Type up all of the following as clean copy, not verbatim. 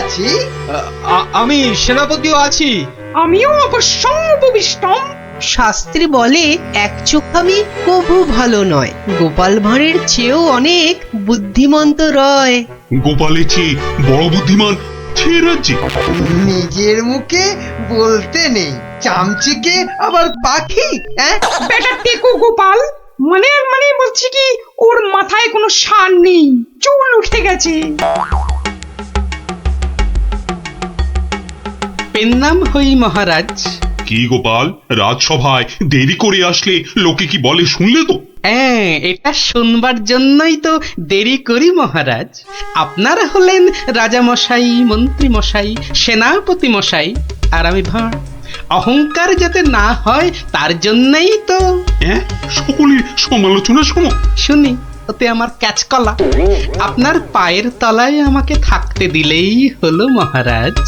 আছি। আমি সেনাপতিও আছি। আমিও অবশ্যই উপবিষ্টম। শাস্ত্রী বলে এক চোখামি কভু ভালো নয়, গোপাল ভাঁড়ের চেয়েও অনেক বুদ্ধিমন্ত রয়। গোপালের চেয়ে বড় বুদ্ধিমান ছে রাজ্যে? নিজের মুখে বলতে নেই, চামচিকে আবার পাখি। বেটা টেকো গোপাল, মানে মানে বলছি কি, ওর মাথায় কোনো সার নেই, চুল উঠে গেছে। পেন্নাম হই মহারাজ। কি গোপাল, রাজসভায় দেরি করে আসলে লোকে কি বলে শুনলে তো? হ্যাঁ, এটা শুনবার জন্যই তো দেরি করি মহারাজ। আপনারা হলেন রাজামশাই, মন্ত্রী মশাই, সেনাপতি মশাই, আর আমি ভাঁড়। অহংকার যাতে না হয় তার জন্যই তো। হ্যাঁ, সকলের সমালোচনা শোনো। শুনি, ওতে আমার ক্যাচকলা। আপনার পায়ের তলায় আমাকে থাকতে দিলেই হলো মহারাজ।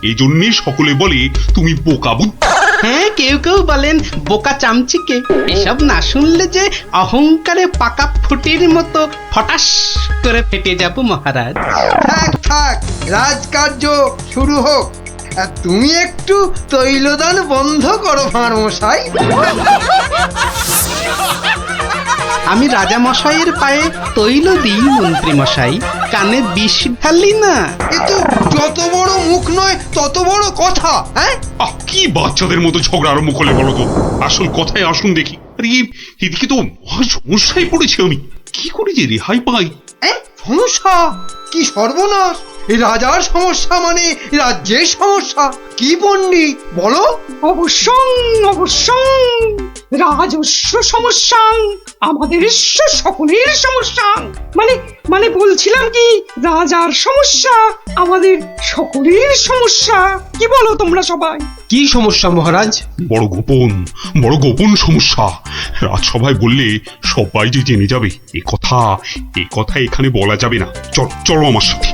এই জন্যই সকলে বলে তুমি বোকা বুদ্ধি। হ্যাঁ, কেউ কেউ বলেন বোকা চামচিকে। এসব না শুনলে যে অহংকারে পাকা ফুটির মতো ফটাস করে ফেটে যাব মহারাজ। থাক থাক, রাজকার্য শুরু হোক। আর তুমি একটু তৈলদান বন্ধ করো ভাঁড় মশাই। আমি রাজা মশাইয়ের পায়ে তৈল দিই মন্ত্রী মশাই, কানে বিষ ঢালি না। এ তো যত বড় মুখ নয় তত বড় কথা। হ্যাঁ, কি বাচ্চাদের মতো ঝগড়া আরম্ভ করলে বলো তো? আসল কথায় আসুন দেখি। আরে এদিকে তো মহা সমস্যায় পড়েছি আমি, কি করে যে রেহাই পাই? সমস্যা? কি সর্বনাশ! এই রাজার সমস্যা মানে রাজ্যের সমস্যা। কি পণ্ডিত বলো? অবশ্যই অবশ্যই, রাজস্ব সমস্যা, আমাদের সকলের সমস্যা। মানে মানে বলছিলাম কি, রাজার সমস্যা আমাদের সকলের সমস্যা। কি বলো তোমরা সবাই? কি সমস্যা মহারাজ? বড় গোপন সমস্যা। রাজসভায় বললে সবাই যে জেনে যাবে, এ কথা এখানে বলা যাবে না। চলো আমার সাথে।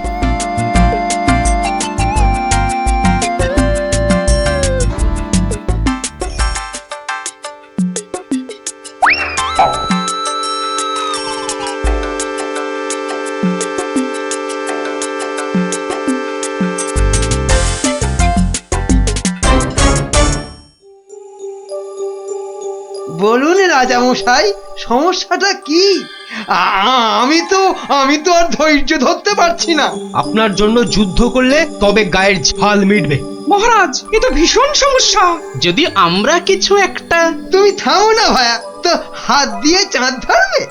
বলুন রাজামশাই, সমস্যাটা কি? আমি তো আর ধৈর্য ধরতে পারছি না। আপনার জন্য যুদ্ধ করলে তবে গায়ের ঝাল মিটবে মহারাজ, এ তো ভীষণ সমস্যা। যদি আমরা কিছু একটা। তুমি থামো না ভায়া, তো হাত দিয়ে চাঁদ ধরবে?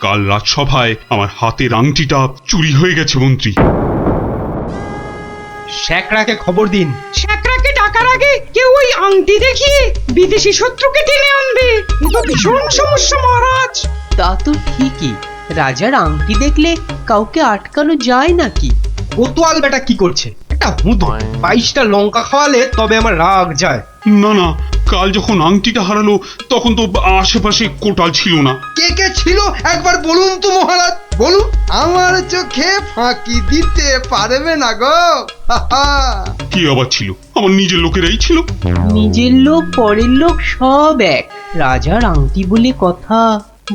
কাল রাজসভায় আমার হাতের আংটিটা চুরি হয়ে গেছে মন্ত্রী। শ্যাকরাকে খবর দিন। শ্যাকরাকে ডাকার আগে কেউ ওই আংটি দেখিয়ে বিদেশি শত্রুকে টেনে আনবে। এ তো ভীষণ সমস্যা মহারাজ। তা তো ঠিকই, রাজার আংটি দেখলে কাউকে আটকানো যায় নাকি? কোতোয়াল বেটা কি করছে? একটা হুঁদো 22টা লঙ্কা খাওয়ালে তবে আমার রাগ যায়। না, কাল যখন আংটিটা হারালো তখন তো আশেপাশে কোটাল ছিল না। কে কে ছিল একবার বলুন তো মহারাজ, বলুন। আমার চোখে ফাঁকি দিতে পারবে না গো। কি আবার ছিল? আমার নিজের লোকেরাই ছিল। নিজের লোক পরের লোক সব এক, রাজার আংটি বলে কথা।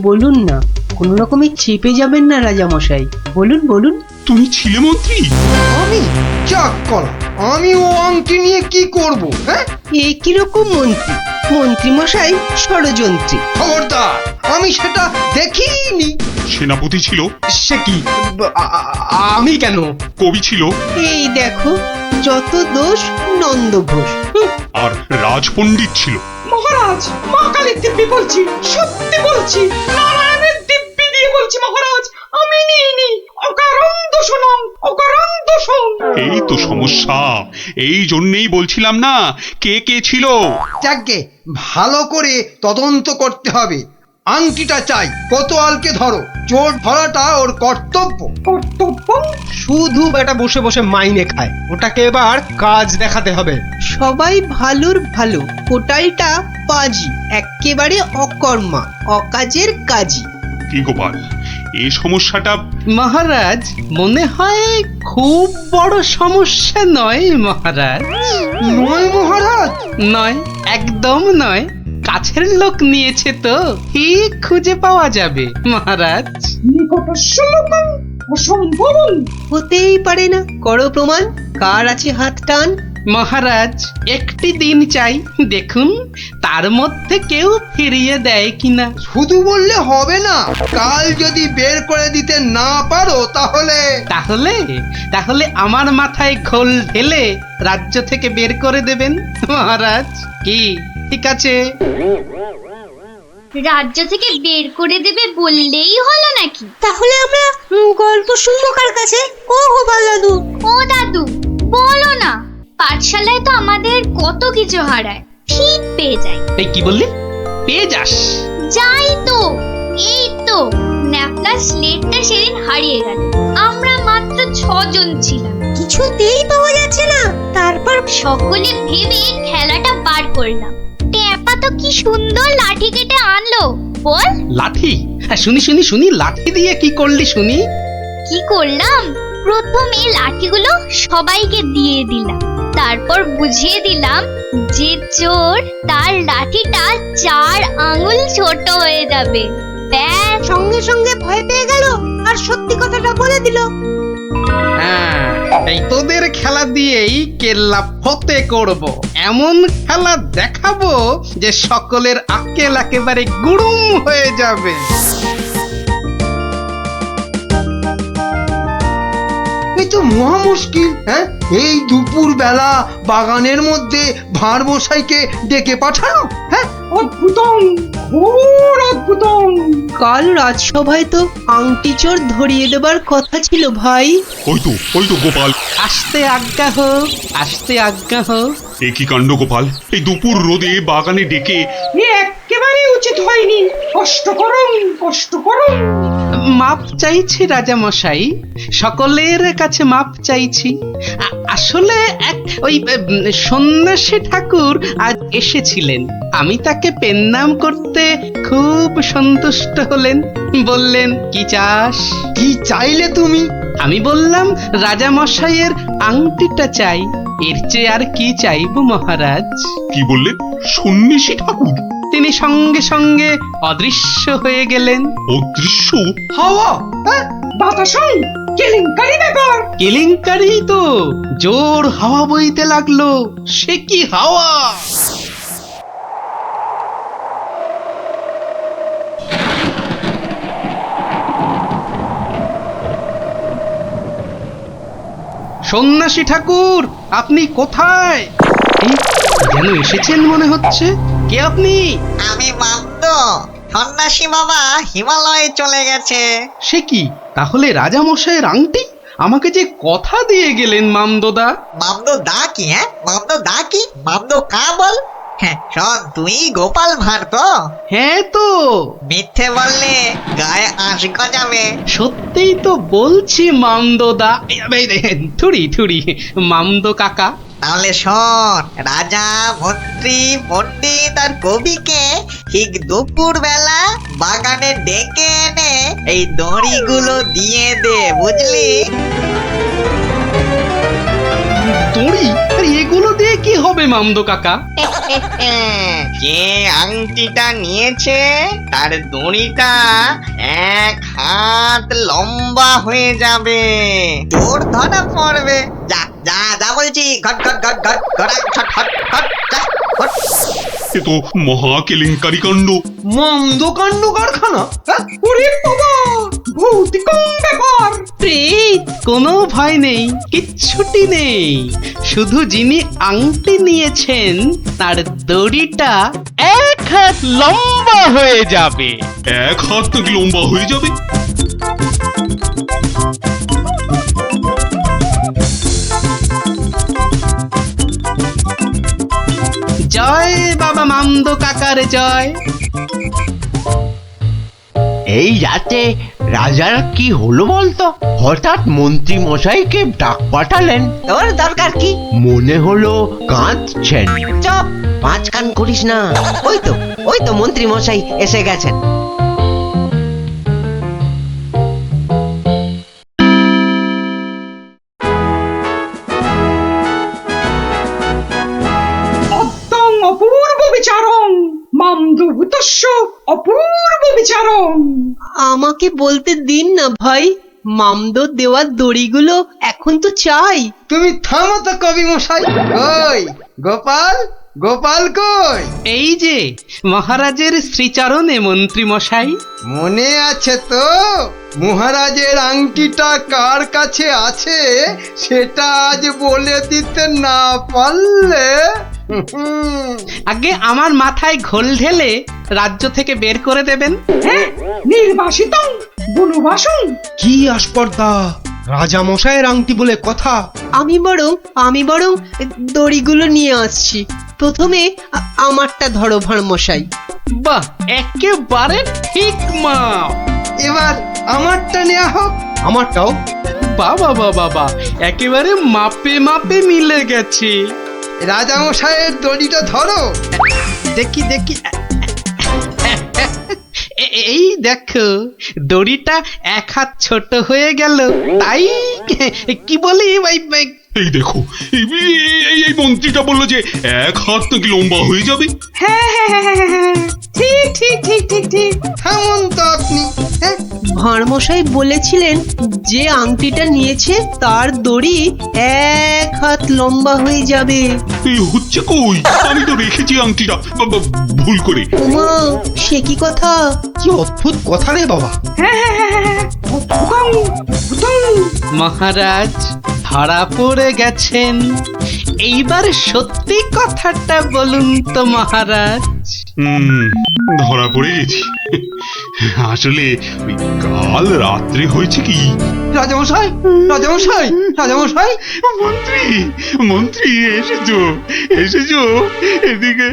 বলুন না, কোনো রকমে চেপে যাবেন না রাজামশাই, বলুন বলুন। তুমি ছিলে মন্ত্রী? আমি চাক করা, আমি ও আংটি নিয়ে কি করব? হ্যাঁ, এ কিরকম মন্ত্রী? মন্ত্রী মশাই ষড়যন্ত্রী। খবরদার, আমি সেটা দেখিনি। সেনাপতি ছিল? সে কি? আমি কেন? কবি ছিল? এই দেখো, যত দোষ নন্দ ঘোষ। আর রাজপণ্ডিত ছিল? মহারাজ, মা কালীর দিব্যি বলছি, সত্যি বলছি, নারায়ণের দিব্যি দিয়ে বলছি মহারাজ, আমি নিইনি। অকারণ দোষণং, অকারণ দোষণ। এই তো সমস্যা। এই জন্যই বলছিলাম না, কে কে ছিল। যাকে ভালো করে তদন্ত করতে হবে। আংটিটা চাই, কোতোয়ালকে ধরো। চোর ধরাটা ওর কর্তব্য। কর্তব্য? শুধু বেটা বসে বসে মাইনে খায়, ওটাকে এবার কাজ দেখাতে হবে। সবাই ভালোর ভালো, কোটালটা পাজি, একেবারে অকর্মা, অকাজের কাজী। কি গোপাল, এই সমস্যাটা? মহারাজ, মনে হয় খুব বড় সমস্যা নয় মহারাজ। নয় মহারাজ? নয়, একদম নয়। কাছের লোক নিয়েছে তো ঠিক খুঁজে পাওয়া যাবে মহারাজ। নিকটস্য লোকং অসম্ভব। হতেই পারে না, করো প্রমাণ, কার আছে হাত টান? মহারাজ একটি দিন চাই, দেখুন তার মধ্যে কেউ ফিরিয়ে দেয় কিনা। শুধু বললে হবে না, কাল যদি বের করে দিতে না পারো তাহলে তাহলে তাহলে আমার মাথায় ঘোল ঢেলে রাজ্য থেকে বের করে দেবেন মহারাজ। কি ঠিক আছে? রাজ্য থেকে বের করে দেবে বললেই হলো নাকি? তাহলে আমরা গল্প শুনবো কার কাছে? ও গোপাল দাদু, ও দাদু বলো না, পাঠশালায় তো আমাদের কত কিছু হারায়, ঠিক পেয়ে যাই। এই কি বললি? পেয়ে যাস? যাই তো, এই তো ন্যাপলা স্লেটটা সেদিন হারিয়ে গেল। আমরা মাত্র 6 জন ছিলাম, কিছুতেই পাওয়া যাচ্ছে না। তারপর সকলে ভেবে খেলাটা বার করলাম। ট্যাপা তো কি সুন্দর লাঠি কেটে আনলো, বল লাঠি? হ্যাঁ, শুনি শুনি শুনি, লাঠি দিয়ে কি করলি শুনি? কি করলাম? প্রথমে লাঠিগুলো সবাইকে দিয়ে দিলাম, তারপর বুঝিয়ে দিলাম যে চোর তার লাঠিটা 4 আঙুল ছোট হয়ে যাবে। ব্যাস, সঙ্গে সঙ্গে ভয় পেয়ে গেল আর সত্যি কথাটা বলে দিল। হ্যাঁ, এই তোদের খেলা দিয়েই কেল্লা ফতে করব, এমন খেলা দেখাবো যে সকলের আক্কেল একেবারে গুড়ুম হয়ে যাবে। এই তো মহা মুশকিল। হ্যাঁ, এই দুপুর বেলা বাগানের মধ্যে ভাঁড় মশাইকে ডেকে পাঠানো। হ্যাঁ, অদ্ভুতং, ঘোর অদ্ভুতং। কাল রাজসভায় তো আংটি চোর ধরিয়ে দেবার কথা ছিল ভাই। ওই তো গোপাল। আসতে আজ্ঞা হোক, আসতে আজ্ঞা হোক। এ কি কাণ্ড গোপাল, এই দুপুর রোদে বাগানে ডেকে? এ একেবারে উচিত হয়নি। কষ্ট করুন, কষ্ট করুন। মাপ চাইছি রাজা মশাই, সকলের কাছে মাপ চাইছি। আসলে এক ওই সন্ন্যাসী ঠাকুর আজ এসেছিলেন, আমি তাকে পেন্নাম করতে খুব সন্তুষ্ট হলেন। বললেন কি চাস? কি চাইলে তুমি? আমি বললাম রাজা মশাইয়ের আংটিটা চাই, এর চেয়ে আর কি চাইব মহারাজ। কি বললেন? সন্ন্যাসী ঠাকুর? তিনি সঙ্গে সঙ্গে অদৃশ্য হয়ে গেলেন। অদৃশ্য? হাওয়া? হ্যাঁ, বাতাসই কেলেঙ্কারি ব্যাপার। কেলেঙ্কারি তো, জোর হাওয়া বইতে লাগলো। সে কি হাওয়া! সন্ন্যাসী ঠাকুর, আপনি কোথায়? এই, যেন এসেছেন মনে হচ্ছে। কে আপনি? আমি মামদ, সন্ন্যাসী বাবা হিমালয়ে চলে গেছে। সে কি, তাহলে রাজা মশাইয়ের আংটি? আমাকে যে কথা দিয়ে গেলেন মামদোদা। মামদ দা কি? হ্যাঁ, মামদ দা কি? মামদ কা বল? হ্যাঁ শোন, তুই গোপাল ভাঁড় তো? হ্যাঁ তো, মিথ্যে বললে গায়ে আঁশ গজাবে। সত্যিই তো বলছি মামদোদা। থুড়ি থুড়ি, মামদো কাকা। তাহলে শোন, রাজা মন্ত্রী পণ্ডিত আর কবিকে ঠিক দুপুর বেলা বাগানে ডেকে এনে এই দড়িগুলো দিয়ে দে, বুঝলি? দড়ি? আরে এগুলো দিয়ে কি হবে মামদো কাকা? যে আংটিটা নিয়েছে তার দড়িটা 1 হাত লম্বা হয়ে যাবে, তোর ধরা পড়বে। যা যা যা বলছি, ঘট ঘট ঘট ঘট ঘট ঘট ঘট ঘট যা ঘট। এ তো মহা কেলেঙ্কারি কাণ্ড। মন্দ কাণ্ড কারখানা। হ্যাঁ, ওরে বাবা, ভৌতিকং ব্যাপার। প্রেত, কোনো ভয় নেই, কিচ্ছুটি নেই। শুধু যিনি আংটি নিয়েছেন তার দড়িটা 1 হাত লম্বা হয়ে যাবে। 1 হাত লম্বা হয়ে যাবে? জয় বাবা মামদো কাকার জয়। এই রাতে রাজার কি হলো বলতো? হঠাৎ মন্ত্রী মশাইকে ডাক পাঠালেন। তোর দরকার কি? মনে হলো কাঁদছেন। চপ, পাঁচ কান করিস না। ওই তো মন্ত্রী মশাই এসে গেছেন। অদ্যং অপূর্ব বিচারং, মামদভূতস্য অপূর্ব বিচারং। আমাকে বলতে দিন না ভাই, মামদো দেওয়ার দড়িগুলো এখন তো চাই। তুমি থামো তো কবি মশাই। কই গোপাল, গোপাল কই? এই যে মহারাজের শ্রীচরণে মন্ত্রী মশাই। মনে আছে তো মহারাজের আংটিটা কার কাছে আছে সেটা আজ বলে দিতে না পারলে আগে আমার মাথায় ঘোল ঢেলে রাজ্য থেকে বের করে দেবেন। হ্যাঁ, নির্বাসিতং বনবাসং। কি আস্পর্ধা! রাজা মশাইয়ের আংটি বলে কথা। আমি বরং দড়িগুলো নিয়ে আসছি। প্রথমে আমারটা ধরো ভাঁড় মশাই। বাহ, একেবারে ঠিক মাপ। এবার আমারটা নেওয়া হোক। আমারটাও। বাবা বাবা বা, একেবারে মাপে মাপে মিলে গেছে। রাজা মশাইয়ের দড়িটা ধরো। দেখি দেখি, এই দেখো দড়িটা এক হাত ছোট হয়ে গেল, তাই কি বলি এই দেখো, এই মন্ত্রীটা বললো যে এক হাত নাকি লম্বা হয়ে যাবে। হ্যাঁ হ্যাঁ হ্যাঁ হ্যাঁ হ্যাঁ, ঠিক ঠিক ঠিক ঠিক ঠিক। থামুন তো আপনি। হ্যাঁ, ভাঁড় মশাই বলেছিলেন যে আংটিটা নিয়েছে তার দড়ি এক হাত লম্বা হয়ে যাবে। এই হচ্ছে কই? আমি তো রেখেছি আংটিটা ভুল করে। ওমা, সে কি কথা! কি অদ্ভুত কথা রে বাবা। হ্যাঁ হ্যাঁ হ্যাঁ হ্যাঁ হ্যাঁ। ফুকাং, ফুকাং। মহারাজ ধরা পড়ে গেছেন। এইবার সত্যি কথাটা বলুন তো মহারাজ। ধরা পড়ে গেছি। আসলে ওই কাল রাত্রে হয়েছে কি, রাজামশাই, রাজামশাই, রাজামশাই। মন্ত্রী মন্ত্রী এসেছো, এসেছো এদিকে।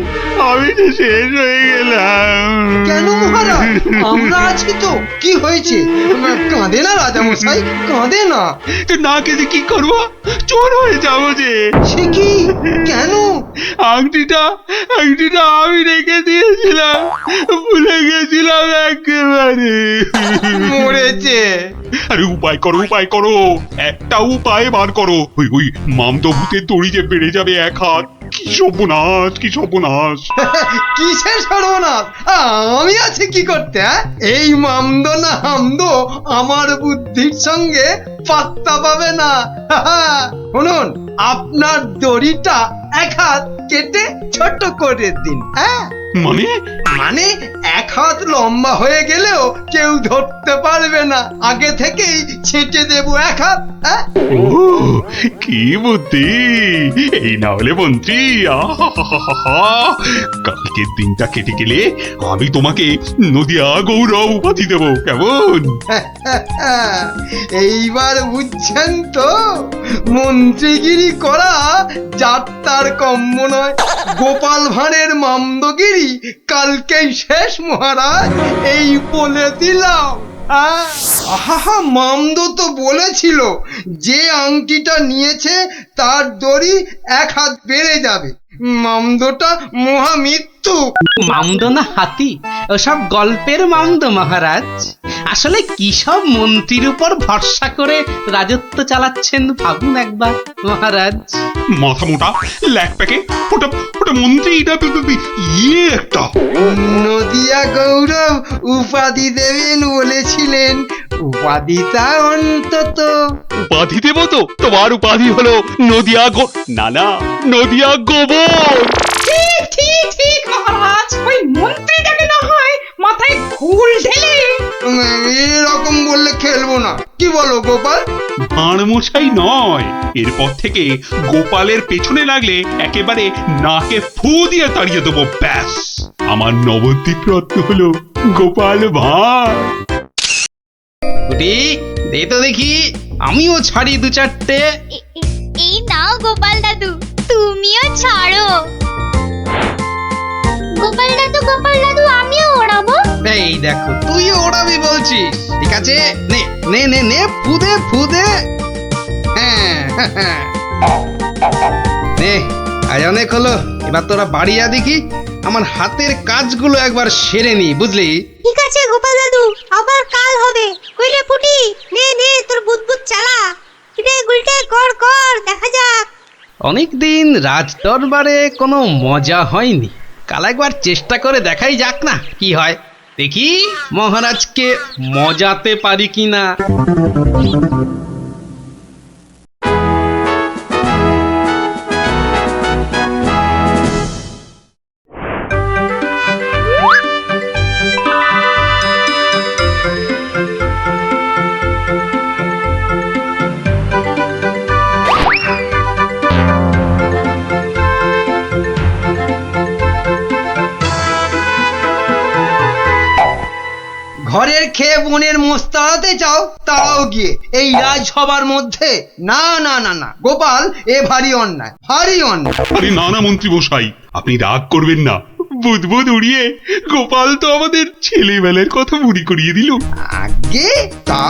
আমি তো শেষ হয়ে গেলাম। কেন মহারাজ? আমরা আছি তো। কি হয়েছে? কাঁদে না রাজামশাই, কাঁদে না। তো না কেঁদে কি করবো? চোর হয়ে যাবো যে। সে কি? কেন? আংটিটা আমি রেখে দিয়েছিলাম, ভুলে গেছিলাম একেবারে। মরেছে। আরে উপায় করো, উপায় করো, একটা উপায় বার করো। ওই মামদো ভূতের দড়ি যে বেড়ে যাবে এক হাত। কি সর্বনাশ, কি সর্বনাশ! কিসের সর্বনাশ? আমি আছি কি করতে? এই মামদো না হামদো আমার বুদ্ধির সঙ্গে পাত্তা পাবে না। শুনুন, আপনার দড়িটা এক হাত কেটে ছোট করে দিন। হ্যাঁ, মানে এক হাত লম্বা হয়ে গেলেও কেউ ধরতে পারবে না। আগে থেকেই ছেটে দেবো এক হাত। হ্যাঁ, ও কি বুদ্ধি! এই না হলে মন্ত্রী, কালকের দিনটা কেটে গেলে আমি তোমাকে নদিয়া গৌরব উপাধি দেবো, কেমন? এইবার বুঝছেন তো, মন্ত্রীগিরি করা যাত্রার কম্য নয়। গোপাল ভাঁড়ের মামদগিরি কালকেই শেষ মহারাজ, এই বলে দিলাম। আহা, মামদো তো বলেছিল যে আংটিটা নিয়েছে তার দড়ি এক হাত বেড়ে যাবে। মামদোটা মহামৃত্যু। মামদো না হাতি, ওসব গল্পের মামদো মহারাজ। আসলে কি সব মন্ত্রীর উপর ভরসা করে রাজত্ব চালাচ্ছেন ভাবুন একবার মহারাজ। মাথা মোটা ল্যাক প্যাকে, ওটা মন্ত্রী, ইয়ে একটা। নদিয়া গৌরব উপাধি দেবেন বলেছিলেন, উপাধিটা অন্তত। উপাধি দেবো তো? তোমার উপাধি হলো নদিয়া নদিয়া গোবর। ঠিক ঠিক ঠিক মহারাজ, ওই মন্ত্রীটাকে না হয় মাথায় ঘুল ঢেলে। এরকম বললে খেলবো না। কি বলো গোপাল? ভাঁড় মশাই নয়, এরপর থেকে গোপালের পেছনে লাগলে একেবারে নাকে ফু দিয়ে তাড়িয়ে দেবো, ব্যাস। আমার নবদ্বীপ রত্ন হলো গোপাল ভাঁড়। দে তো দেখি, আমিও ছাড়ি দু চারটে। এই নাও গোপাল দাদু, তুমিও ছাড়ো। গোপাল দাদু, গোপাল দাদু, আমিও ওড়াবো। এই দেখো, তুইও ওড়াবি বলছিস? ঠিক আছে, নে নে নে নে, ফুদে ফুদে। হ্যাঁ, নে, আজ অনেক হলো। এবার তোরা বাড়ি যা দেখি, আমার হাতের কাজগুলো একবার সেরে নি, বুঝলি? ঠিক আছে গোপাল দাদু, আবার কাল হবে। কইলে ফুটি, নে নে তোর বুদবুদ চালা। কিরে গুলটে, কর কর, দেখা যাক। অনেকদিন রাজ দরবারে কোনো মজা হয়নি, কাল একবার চেষ্টা করে দেখাই যাক না কি হয়। দেখি মহারাজকে মজাতে পারি কিনা। ঘরের খেয়ে বোনের মোষ তাড়াতে চাও, তারাও গিয়ে এই রাজসভার মধ্যে। না না না না গোপাল, এ ভারী অন্যায়, ভারী অন্যায়। আরে না না মন্ত্রী মশাই, আপনি রাগ করবেন না। বুদবুদ উড়িয়ে গোপাল তো আমাদের ছেলেবেলার কথা মনে করিয়ে দিল। আগে তা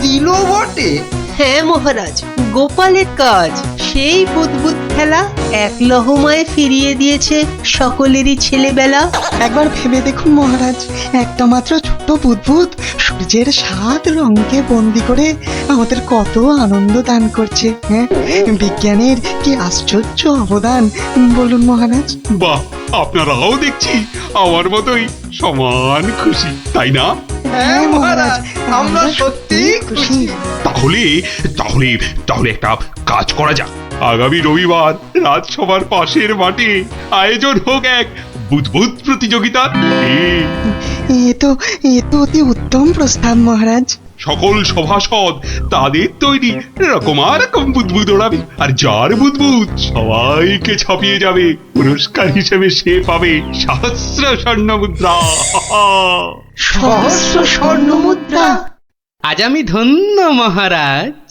দিল বটে। হ্যাঁ মহারাজ, গোপালের কাজ সেই বুদবুদ খেলা এক লহমায় ফিরিয়ে দিয়েছে সকলেরই ছেলেবেলা। একবার ভেবে দেখুন মহারাজ, একটা মাত্র ছোট্ট বুদবুদ সূর্যের 7 রঙকে বন্দি করে আমাদের কত আনন্দ দান করছে। হ্যাঁ, বিজ্ঞানের কি আশ্চর্য অবদান বলুন মহারাজ। বাহ, আপনারাও দেখছি আমার মতোই সমান খুশি, তাই না? হ্যাঁ মহারাজ, আমরা সত্যি খুশি। তাহলে তাহলে তাহলে একটা কাজ করা যাক। আগামী রবিবার রাজসভার পাশের মাঠে আয়োজন হোক এক বুদবুদ প্রতিযোগিতা। এ তো অতি উত্তম প্রস্তাব মহারাজ। সকল সভাসদ তাদের তৈরি রকমারকম বুদবুদ ওড়াবে, আর যার বুদবুদ সবাইকে ছাপিয়ে যাবে, পুরস্কার হিসেবে সে পাবে সহস্র স্বর্ণ মুদ্রা। সহস্র স্বর্ণ মুদ্রা। আজ আমি ধন্য মহারাজ।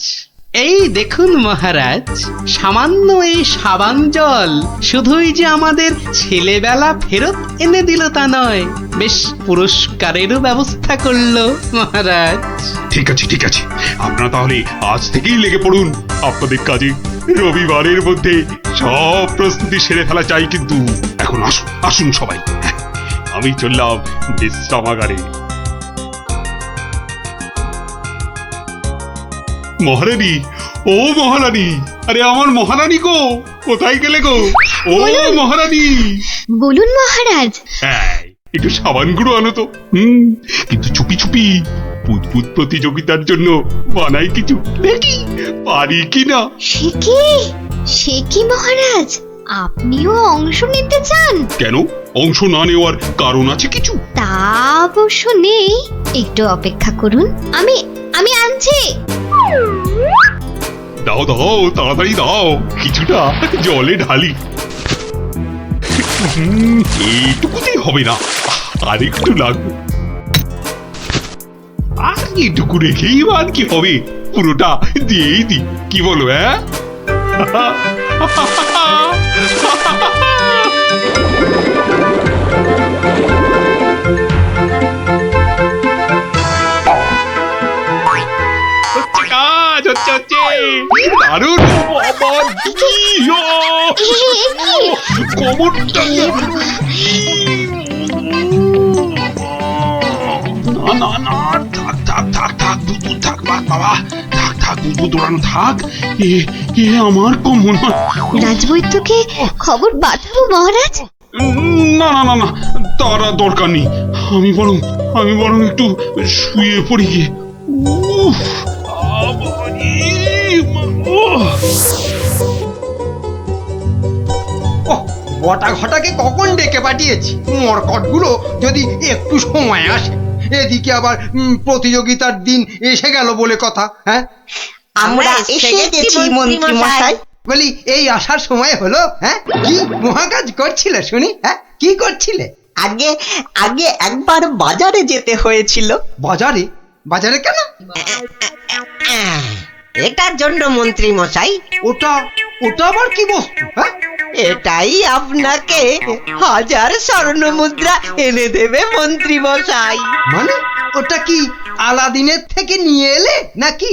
এই দেখুন মহারাজ, সামান্য এই সাবান জল শুধুই যে আমাদের ছেলেবেলা ফেরত এনে দিল তা নয়, বেশ পুরস্কারেরও ব্যবস্থা করলো মহারাজ। ঠিক আছে ঠিক আছে, আপনারা তাহলে আজ থেকেই লেগে পড়ুন আপনাদের কাজে। রবিবারের মধ্যে সব প্রস্তুতি সেরে ফেলা চাই, কিন্তু এখন আসুন আসুন সবাই, আমি চললাম বিশ্রামাগারে। মহারানী, ও মহারানী, আরে আমার মহারানী গো, কোথায় গেলে গো? ও মহারানী। বলুন মহারাজ। হ্যাঁ, একটু সাবান গুঁড়ো আনো তো। কিন্তু চুপি চুপি বুদবুদ প্রতিযোগিতার জন্য বানাই কিছু, দেখি পারি কিনা। সে কি মহারাজ, আপনিও অংশ নিতে চান? কেন, অংশ না নেওয়ার কারণ আছে কিছু? তা অবশ্য নেই, একটু অপেক্ষা করুন, আমি আনছি। দাও দাও, তাড়াতাড়ি দাও, কিছুটা জলে ঢালি। এইটুকুতেই হবে না, আর একটু লাগবে। আর এইটুকু রেখেই আর কি হবে, পুরোটা দিয়েই দি, কি বলো? হ্যাঁ, কাজ হচ্ছে হচ্ছে দারুণ। আবার কি কবরটা, না না না, থাক থাক থাক থাক, বুদবুদ থাক, বাবা থাক থাক, বুদবুদ উড়ানো থাক। এ আমার কম মনে হয়। রাজবৈদ্যকে খবর পাঠাবো মহারাজ? না না না না, তার আর দরকার নেই। আমি বরং একটু শুয়ে পড়ি গিয়ে। বটা ঘটাকে কখন ডেকে পাঠিয়েছি, মরকটগুলো যদি একটু সময় আসে। এদিকে আবার প্রতিযোগিতার দিন এসে গেল বলে কথা। হ্যাঁ, আমরা এসে গেছি মন্ত্রী মশাই। বলি এই আসার সময় হলো? হ্যাঁ, কি মহাকাজ করছিলে শুনি? হ্যাঁ, কি করছিলে? আগে একবার বাজারে যেতে হয়েছিল। বাজারে? বাজারে কেন? এটার জন্য মন্ত্রী মশাই। ওটা আবার কি বস্তু? হ্যাঁ, এটাই আপনাকে 1000 স্বর্ণ মুদ্রা এনে দেবে মন্ত্রী মশাই। মানে ওটা কি আলাদিনের থেকে নিয়ে এলে নাকি?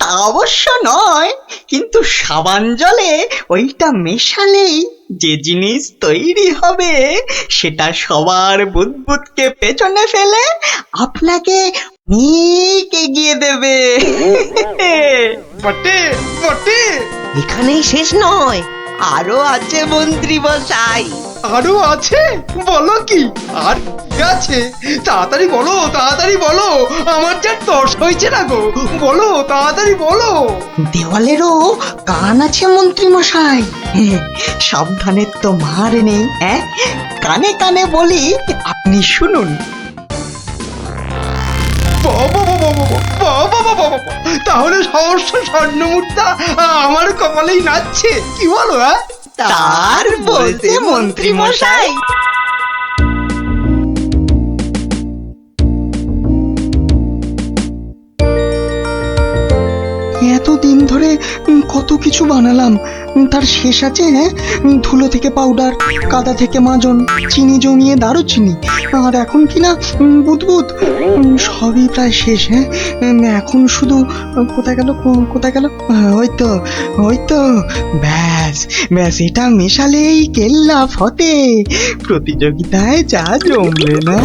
তা অবশ্য নয়, কিন্তু সাবান জলে ওইটা মেশালেই যে জিনিস তৈরি হবে সেটা সবার বুদবুদকে পেছনে ফেলে আপনাকে অনেক এগিয়ে দেবে। বটে বটে। এখানেই শেষ নয়, আরো আছে মন্ত্রী মশাই। আরো আছে? বলো কি আর কি আছে? তাড়াতাড়ি বলো, তাড়াতাড়ি বলো, আমার যা তর্স হয়েছে না গো, বলো তাড়াতাড়ি বলো। দেওয়ালেরও কান আছে মন্ত্রী মশাই, সাবধানের তো মার নেই। কানে কানে বলি, আপনি শুনুন। তাহলে সহস্র স্বর্ণ মুদ্রা আমার কপালেই নাচছে, কি বলো? তার বলতে মন্ত্রী মশাই। এতদিন ধরে কত কিছু বানালাম, তার শেষ আছে? ধুলো থেকে পাউডার, কাদা থেকে মাজন, চিনি জমিয়ে দারুচিনি, আর এখন কিনা বুদবুদ, সবই প্রায় শেষ। এখন শুধু কোথায় গেল, কোথায় গেল? ওই তো ব্যাস ব্যাস, এটা মেশালেই কেল্লা ফতে, প্রতিযোগিতায় যা জমবে না।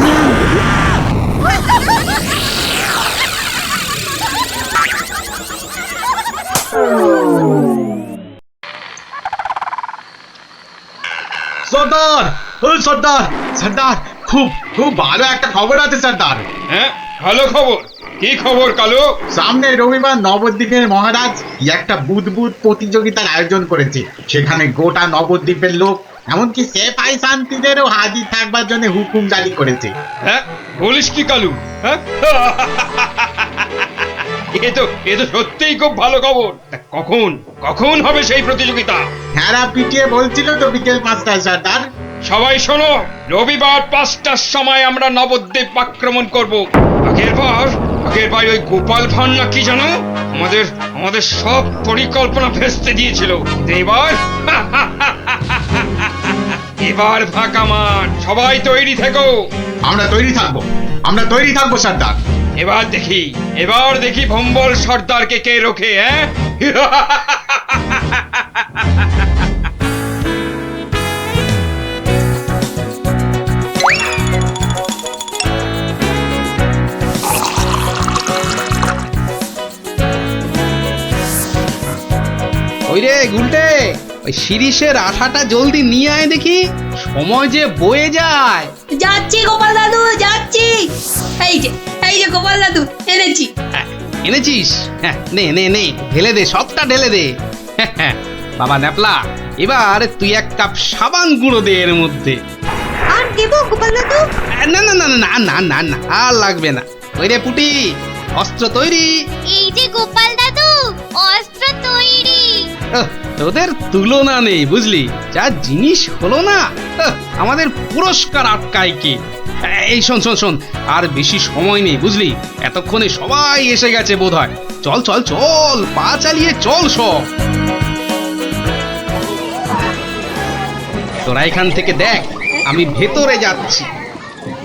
সর্দার, ও সর্দার, সর্দার, খুব খুব ভালো একটা খবর আছে সর্দার। হ্যাঁ, ভালো খবর। কি খবর কালু? সামনে রবিবার নবদ্বীপের মহারাজ কি একটা বুদবুদ প্রতিযোগিতার আয়োজন করেছে। সেখানে গোটা নবদ্বীপের লোক, এমনকি সেফাই শান্তিদেরও হাজির থাকবার জন্য হুকুম জারি করেছে। হ্যাঁ, বলিস কি কালু? হ্যাঁ, এ তো সত্যিই খুব ভালো খবর। তা কখন কখন হবে সেই প্রতিযোগিতা? হ্যাঁ, পিটিয়ে বলছিল তো বিকেল 5টায় সর্দার। সবাই শোনো, রবিবার 5টার সময় আমরা নবদ্বীপ আক্রমণ করব। আগের বার ওই গোপাল ভাঁড় না কি জানো, আমাদের সব পরিকল্পনা ভেস্তে দিয়েছিল। এবার ফাঁকা মাঠ, সবাই তৈরি থেকো। আমরা তৈরি থাকবো সর্দার। এবার দেখি ভম্বল সর্দারকে কে রোখে। হ্যাঁ, ওই রে গুলটে, ওই শিরিষের আঠাটা জলদি নিয়ে আয় দেখি, সময় যে বয়ে যায়। যাচ্ছি গোপাল দাদু, যাচ্ছি। এই যে গোপাল দাদু, এনেছি। এনেছিস? হ্যাঁ, নে নে নে, ঢেলে দে, সবটা ঢেলে দে। বাবা ন্যাপলা, এবার তুই 1 কাপ সাবান গুঁড়ো দে এর মধ্যে। আর দেবো গোপাল দাদু? না না না না না না না, আর লাগবে না। ওই রে পুটি, অস্ত্র তৈরি? এই যে গোপাল দাদু, অস্ত্র তৈরি। তোদের তুলনা নেই বুঝলি, যা জিনিস হলো না, আমাদের পুরস্কার আটকায় কি। এই শোন শোন শোন, আর বেশি সময় নেই বুঝলি, এতক্ষণে সবাই এসে গেছে বোধহয়। চল চল চল, পা চালিয়ে চল সব। তোরা এখান থেকে দেখ, আমি ভেতরে যাচ্ছি।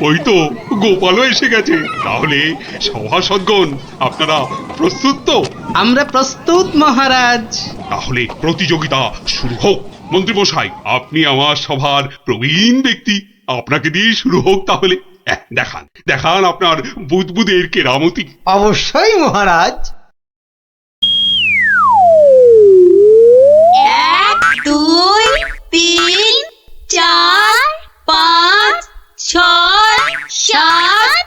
ওই তো গোপালও এসে গেছে। তাহলে সভাসদগণ, আপনারা প্রস্তুত তো? আমরা প্রস্তুত মহারাজ। তাহলে প্রতিযোগিতা শুরু হোক। মন্ত্রীমশাই, আপনি আমার সভার প্রবীণ ব্যক্তি, আপনাকে দিয়ে শুরু হোক তাহলে। দেখান আপনার বুদবুদের কেরামতি। অবশ্যই মহারাজ। 1 2 3 4 5 6 7।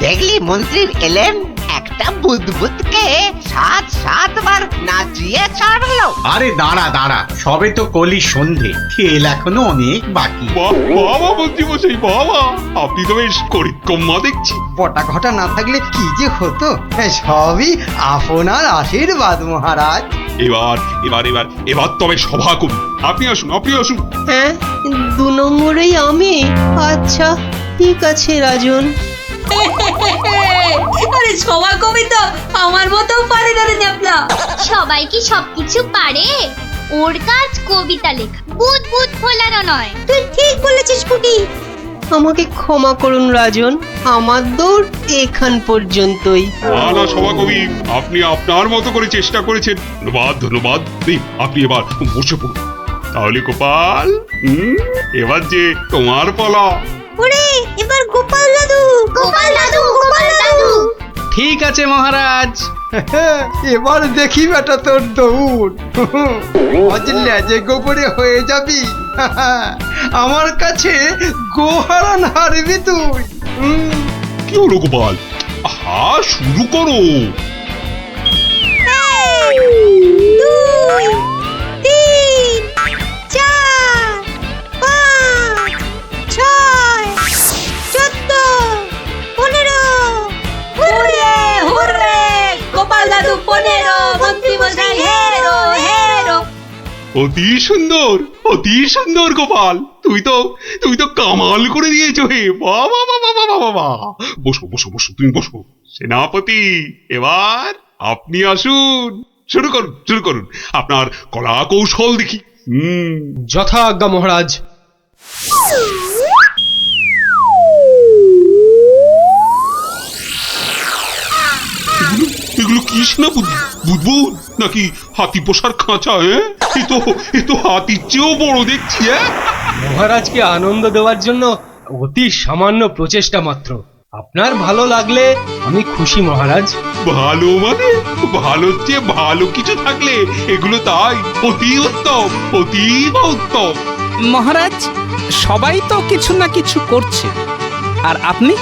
দেখলি মন্ত্রী এলেন, একটা বুদবুদকে 7 বার নাচিয়ে ছাড়লো। আরে দাঁড়া, সবে তো কলি সন্ধে, খেল এখনো অনেক বাকি। বাবা মন্ত্রীমশাই, বাবা, আপনি তো বেশ করিকম্মা দেখছি। বটা ঘটা না থাকলে কি যে হতো, সবই আপনার আশীর্বাদ মহারাজ। এবার তবে সভা করি। আপনি আসুন। হ্যাঁ, 2 নম্বরেই আমি। আচ্ছা ঠিক আছে রাজন। আরে সবার কবি তো আমার মতো পারে না রে ন্যাপলা। সবাই কি সবকিছু পারে? ওর কাজ কবিতা লেখা, বুদবুদ ফোলানো নয়। তুই ঠিক বলেছিস পুটি। আমাকে ক্ষমা করুন রাজন, আমার দৌড় এখান পর্যন্তই। না সভাকবি, আপনি আপনার মতো করে চেষ্টা করেছেন। ধন্যবাদ। আপনি এবার বসে পড়ুন। তাহলে গোপাল, এবার যে তোমার পালা। ওরে, এবার গোপাল দাদু। ঠিক আছে মহারাজ। এবার দেখি বেটা তোর দৌড়। অজলে যে গোবরে হয়ে যাবি আমার কাছে গোহারান হারবি তুই। কি হলো গোপাল? আহা, শুরু করো। 2 3 4 5 6 14 15 হুররে হুররে গোপাল দাদু 15 মন্ত্রী মশাই হেরো হেরো। অতি সুন্দর, অতি সুন্দর গোপাল। তুই তো কামাল করে দিয়েছো হে। বাবা বাবা বাবা বাবা। বসো বসো বসো, তুমি বসো। সেনাপতি, এবার আপনি আসুন। শুরু করুন আপনার কলা কৌশল দেখি। যথা আজ্ঞা মহারাজ। এগুলো কি সেনাপতি? বুদবুদ নাকি হাতি পোষার খাঁচা? এ তো হাতির চেয়েও বড় দেখছি। মহারাজকে আনন্দ দেওয়ার জন্য অতি সামান্য প্রচেষ্টা মাত্র। আপনার ভালো লাগলে আমি খুশি মহারাজ। ভালো মানে? ভালোর চেয়ে ভালো কিছু থাকলে এগুলো তাই অতি উত্তম, অতীব উত্তম। মহারাজ, সবাই তো কিছু না কিছু করছে, আর আপনি?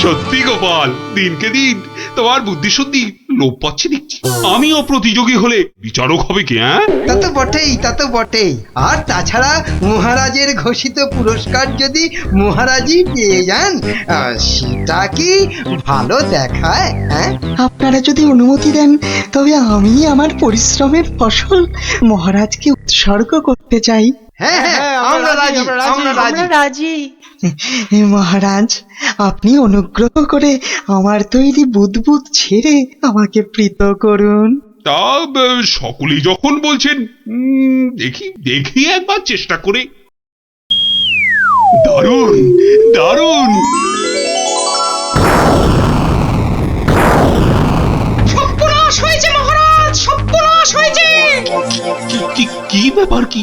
সত্যি গোপাল, দিনকে দিন তোমার বুদ্ধি শুদ্ধি লোপ পাচ্ছে দেখছি। আমিও প্রতিযোগী হলে বিচারক হবে কি? তা তো বটেই। আর তাছাড়া মহারাজের ঘোষিত পুরস্কার যদি মহারাজই পেয়ে যান, সেটা কি ভালো দেখায়? আপনারা যদি অনুমতি দেন তবে আমি আমার পরিশ্রমের ফসল মহারাজকে উৎসর্গ করতে চাই। হ্যাঁ, আমরা রাজি। মহারাজ, আপনি অনুগ্রহ করে আমার তৈরি বুদবুদ ছেড়ে আমাকে প্রীত করুন। তা সকলেই যখন বলছেন, দেখি একবার চেষ্টা করে। দারুণ দারুণ। সর্বনাশ হয়েছে মহারাজ, সর্বনাশ হয়েছে। কি ব্যাপার? কি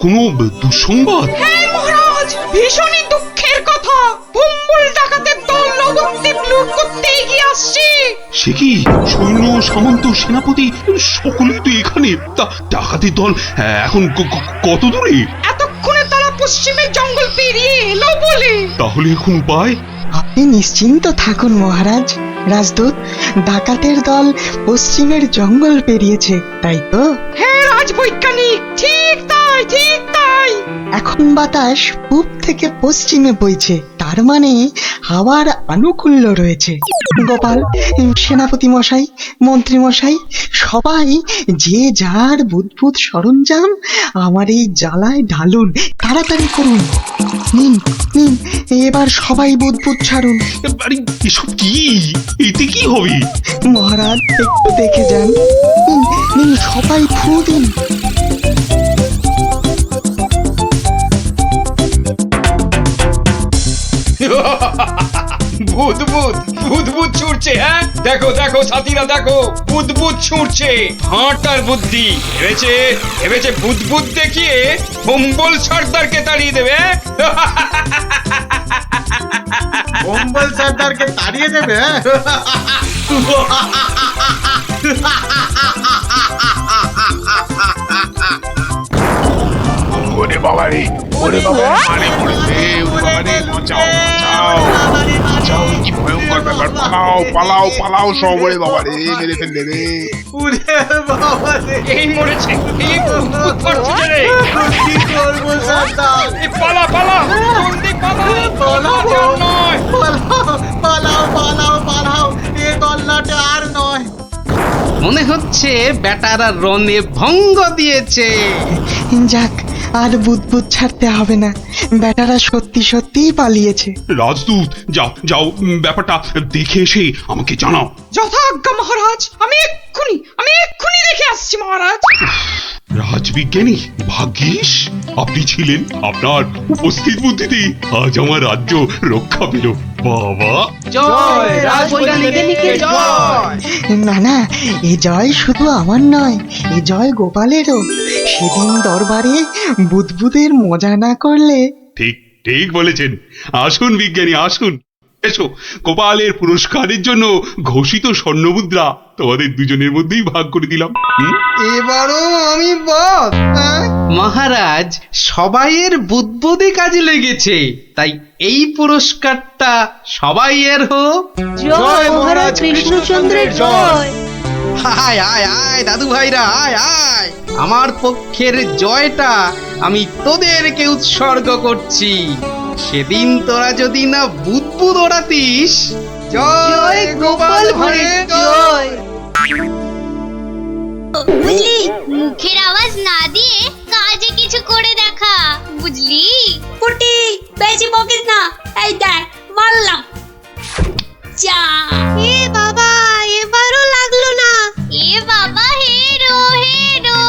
কোনো দুঃসংবাদ? হ্যাঁ মহারাজ, ভীষণই দুঃখের কথা। ভুম্বুল ডাকাতের দল নবদ্বীপ লুট করতে এগিয়ে আসছে। সে কি? সৈন্য সামন্ত সেনাপতি সকলেই তো এখানে। তা ডাকাতের দল এখন কত দূরে? এতক্ষণে তারা পশ্চিমের জঙ্গল পেরিয়ে এলো বলে। তাহলে এখন উপায়? আপনি নিশ্চিন্ত থাকুন মহারাজ। রাজদূত, ডাকাতের দল পশ্চিমের জঙ্গল পেরিয়েছে, তাই তো? হ্যাঁ রাজবৈজ্ঞানিক, ঠিক তাই, ঠিক তাই। এখন বাতাস পূব থেকে পশ্চিমে বইছে, তার মানে হাওয়ার আনুকূল্য রয়েছে। গোপাল, সেনাপতি মশাই, মন্ত্রী মশাই, সবাই যে যার বুদবুদ সরঞ্জাম আমার এই জ্বালায় ঢালুন, তাড়াতাড়ি করুন। নিন নিন, এবার সবাই বুদবুদ ছাড়ুন। এসব কি? এতে কি হবে? মহারাজ, একটু দেখে যান। নিন নিন, সবাই ফু দিন। বুদবুদ ছুটছে। হ্যাঁ, দেখো সাথীরা, দেখো বুদবুদ ছুটছে। হাঁটার বুদ্ধি ভেবেছে বুদবুদ দেখিয়ে ভম্বল সর্দারকে তাড়িয়ে দেবে। কম্বল সর্দারকে তাড়িয়ে দেবে? ওরে বাবারে, ওরে বাবা, মানে পড়েছে। ওরে বাবারে, বাঁচাও বাঁচাও, কি ভয়ঙ্কর ব্যাপার। পালাও সব। ওরে বাবারে, মেরে ফেলবে রে। এই মরেছে, এই বুদবুদ করছে রে। কি করবো সর্দার? পালা জলদি পালাও, এ দল্লাটে আর নয়। মনে হচ্ছে বেটারা রনে ভঙ্গ দিয়েছে। যাক, আর বুদবুদ ছাড়তে হবে না, বেটারা সত্যি সত্যিই পালিয়েছে। রাজদূত, যাও ব্যাপারটা দেখে এসে আমাকে জানাও। যথা আজ্ঞা মহারাজ, আমি এক্ষুনি দেখে আসছি মহারাজ। রাজবিজ্ঞানী, ভাগ্যিস আপনি ছিলেন। আপনার উপস্থিত বুদ্ধিতেই আজ আমার রাজ্য রক্ষা পেল। বাবা, জয় রাজবৈজ্ঞানিকের জয়। না, এ জয় শুধু আমার নয়, এ জয় গোপালেরও। সেদিন দরবারে বুদবুদের মজা না করলে। ঠিক বলেছেন। আসুন বিজ্ঞানী, আসুন। এসো, গোপালের পুরস্কারের জন্য ঘোষিত স্বর্ণমুদ্রা তোমাদের দুজনের মধ্যেই ভাগ করে দিলাম। এবারও আমি বাদ। মহারাজ সবাইয়ের বুদ্বুদি কাজে লেগেছে, তাই এই পুরস্কারটা সবাইয়ের হোক। জয় মহারাজ কৃষ্ণচন্দ্রের জয়। আয় আয় আয় দাদু ভাইরা, আয় আয়। আমার পক্ষের জয়টা আমি তোদেরকে উৎসর্গ করছি। সেদিন তোরা যদি না বুদ্বুদ ওড়াতিস। জয় গোপাল ভাঁড়ের জয়। বুঝলি, মুখের আওয়াজ না দিয়ে কাজে কিছু করে দেখা, বুঝলি? পুটি বেশি বকিস না, এই দেখ মারলাম। যা এ বাবা, এবারও লাগলো না। এ বাবা, হেরো হেরো।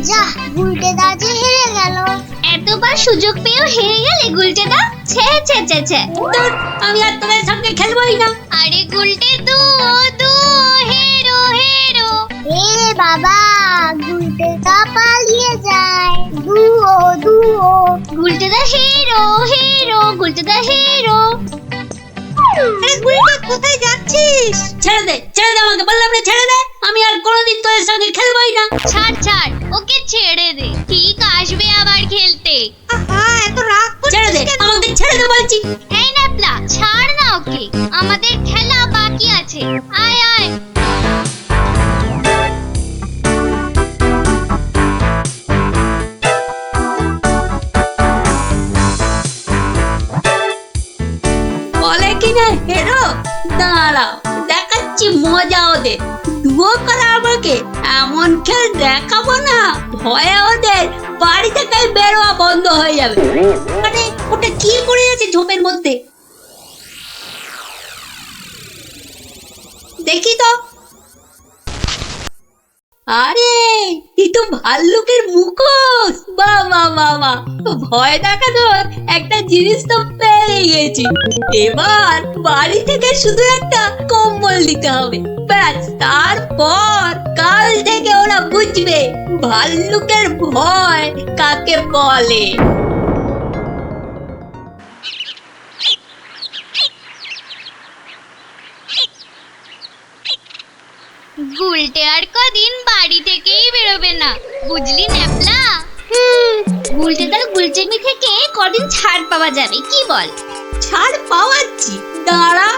যা, গুলটেদা যে হেরে গেল। এতবার সুযোগ পেয়েও হেরে গেলে গুলটেদা? ছে ছে ছে ছে। ধুর, আমি আর তোদের সঙ্গে খেলবই না। আরে গুলটে দু হেরো হেরো। এ বাবা, গুলটেদা পালিয়ে যায়। দুও গুলটেদা হেরো হেরো, গুলটেদা হেরো। আরে গুলটে, কোথায় যাচ্ছিস? ছেড়ে দে আমাকে, বললাম না ছেড়ে দে। আমি আর কোনোদিন তোদের সঙ্গে খেলবই না। ছাড়, ওকে ছেড়ে দে, ঠিক আসবে আবার খেলতে। আহা, এত রাগ করছিস? ছেড়ে দে আমাকে, ছেড়ে দে বলছি। এই ন্যাপলা, ছাড় না ওকে, আমাদের খেলা বাকি আছে। আয় আয়। বলে কিনা হেরো, দাঁড়াও দেখাচ্ছি মজা ওদের। ডুবো করা আমাকে, এমন খেল দেখাবো না, ভয়ে ওদের বাড়ি থেকে বেরোয়া বন্ধ হয়ে যাবে। মানে ওটা কি করে আছে ঝোপের মধ্যে, দেখি তো। আরে এই তো ভাল্লুকের মুখোশ। বাহ বাহ বাহ বাহ, ভয় দেখানোর একটা জিনিস তো পেয়ে গেছি। এবার বাড়ি থেকে শুধু একটা কম্বল দিতে হবে, ব্যাস। তারপর কাল থেকে ওরা বুঝবে ভাল্লুকের ভয় কাকে বলে। গুলটে আর কদিন বাড়ি থেকেই বেরোবে না, বুঝলি ন্যাপলা? গুলটেদার গুলচেমি থেকে কদিন ছাড় পাওয়া যাবে, কি বল? ছাড় পাওয়াচ্ছি, দাঁড়া।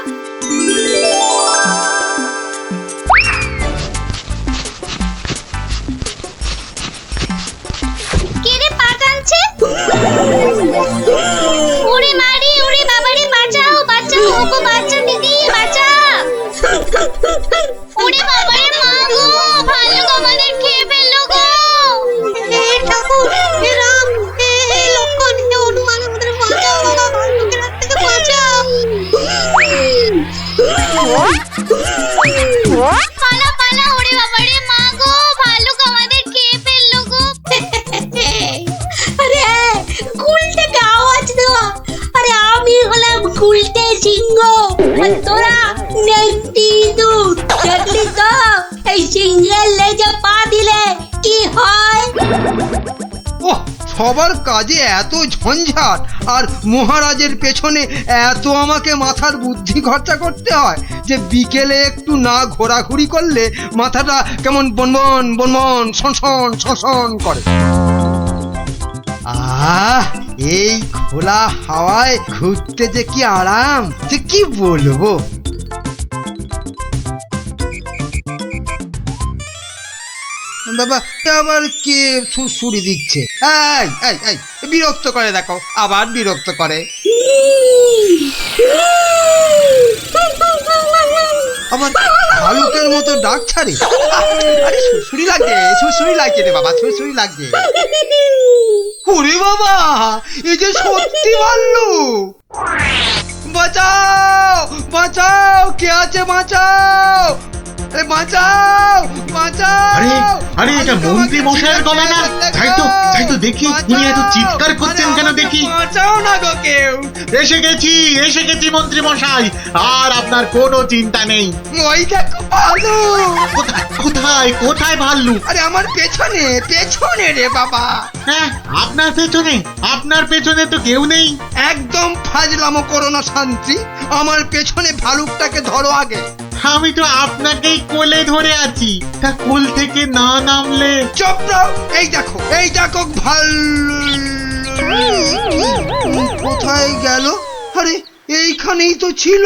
কে রে পা টানছে? ওরে মারি, ওরে বাবারে, বাঁচাও বাঁচাও, ওগো বাঁচা দিদি, বাঁচা। ওরে বাবারে, মা গো, ভাল্লুক আমাদের খেয়ে ফেললো গো। হে ঠাকুর, হে রাম, হে লক্ষণ, হে হনুমান, আমাদের বাঁচাও বাবা, ভাল্লুকের হাত থেকে বাঁচাও। পালা পালা, ওরে বাবারে, মা গো, ভাল্লুক আমাদের খেয়ে ফেললো গো। আরে গুলটেকে আওয়াজ দেওয়া। আরে আমি হলাম গুলটে সিংহ, আর তোরা নেংটি দুধ। দেখলি তো এই সিংহের লেজে পা দিলে কি হয়? ওহ, সবার কাজে এত ঝঞ্ঝাট, আর মহারাজের পেছনে এত আমাকে মাথার বুদ্ধি খরচা করতে হয় যে বিকেলে একটু না ঘোরাঘুরি করলে মাথাটা কেমন বনবন বনবন শনশন শনশন করে। এই খোলা হাওয়ায় ঘুরতে যে কি আরাম, যে কি বলবো। বাবা, আবার কে সুরসুরি দিচ্ছে? এই বিরক্ত করে, দেখো আবার বিরক্ত করে। আমার ভালুকের মতো ডাক ছাড়ে। আরে সুরসুরি লাগে রে বাবা, সুরসুরি লাগে। ওরে বাবা, এই যে সত্যি ভাল্লুক। বাঁচাও বাঁচাও, কে আছে বাঁচাও, বাঁচাও বাঁচাও। আরে এটা মন্ত্রী মশাইয়ের গলা না? যাই তো দেখি, উনি এত চিৎকার করছেন কেন দেখি। বাঁচাও না গো কেউ। এসে গেছি মন্ত্রী মশাই, আর আপনার কোনো চিন্তা নেই। ওই দেখো ভাল্লুক। কোথায় ভাল্লুক? আরে আমার পেছনে রে বাবা। হ্যাঁ, আপনার পেছনে তো কেউ নেই। একদম ফাজলামো করো না শান্তি, আমার পেছনে ভালুকটাকে ধরো আগে। আমি তো আপনাকেই কোলে ধরে আছি, তা কোল থেকে না নামলে। চুপ রও। এই দেখো কোথায় গেল? আরে এইখানেই তো ছিল।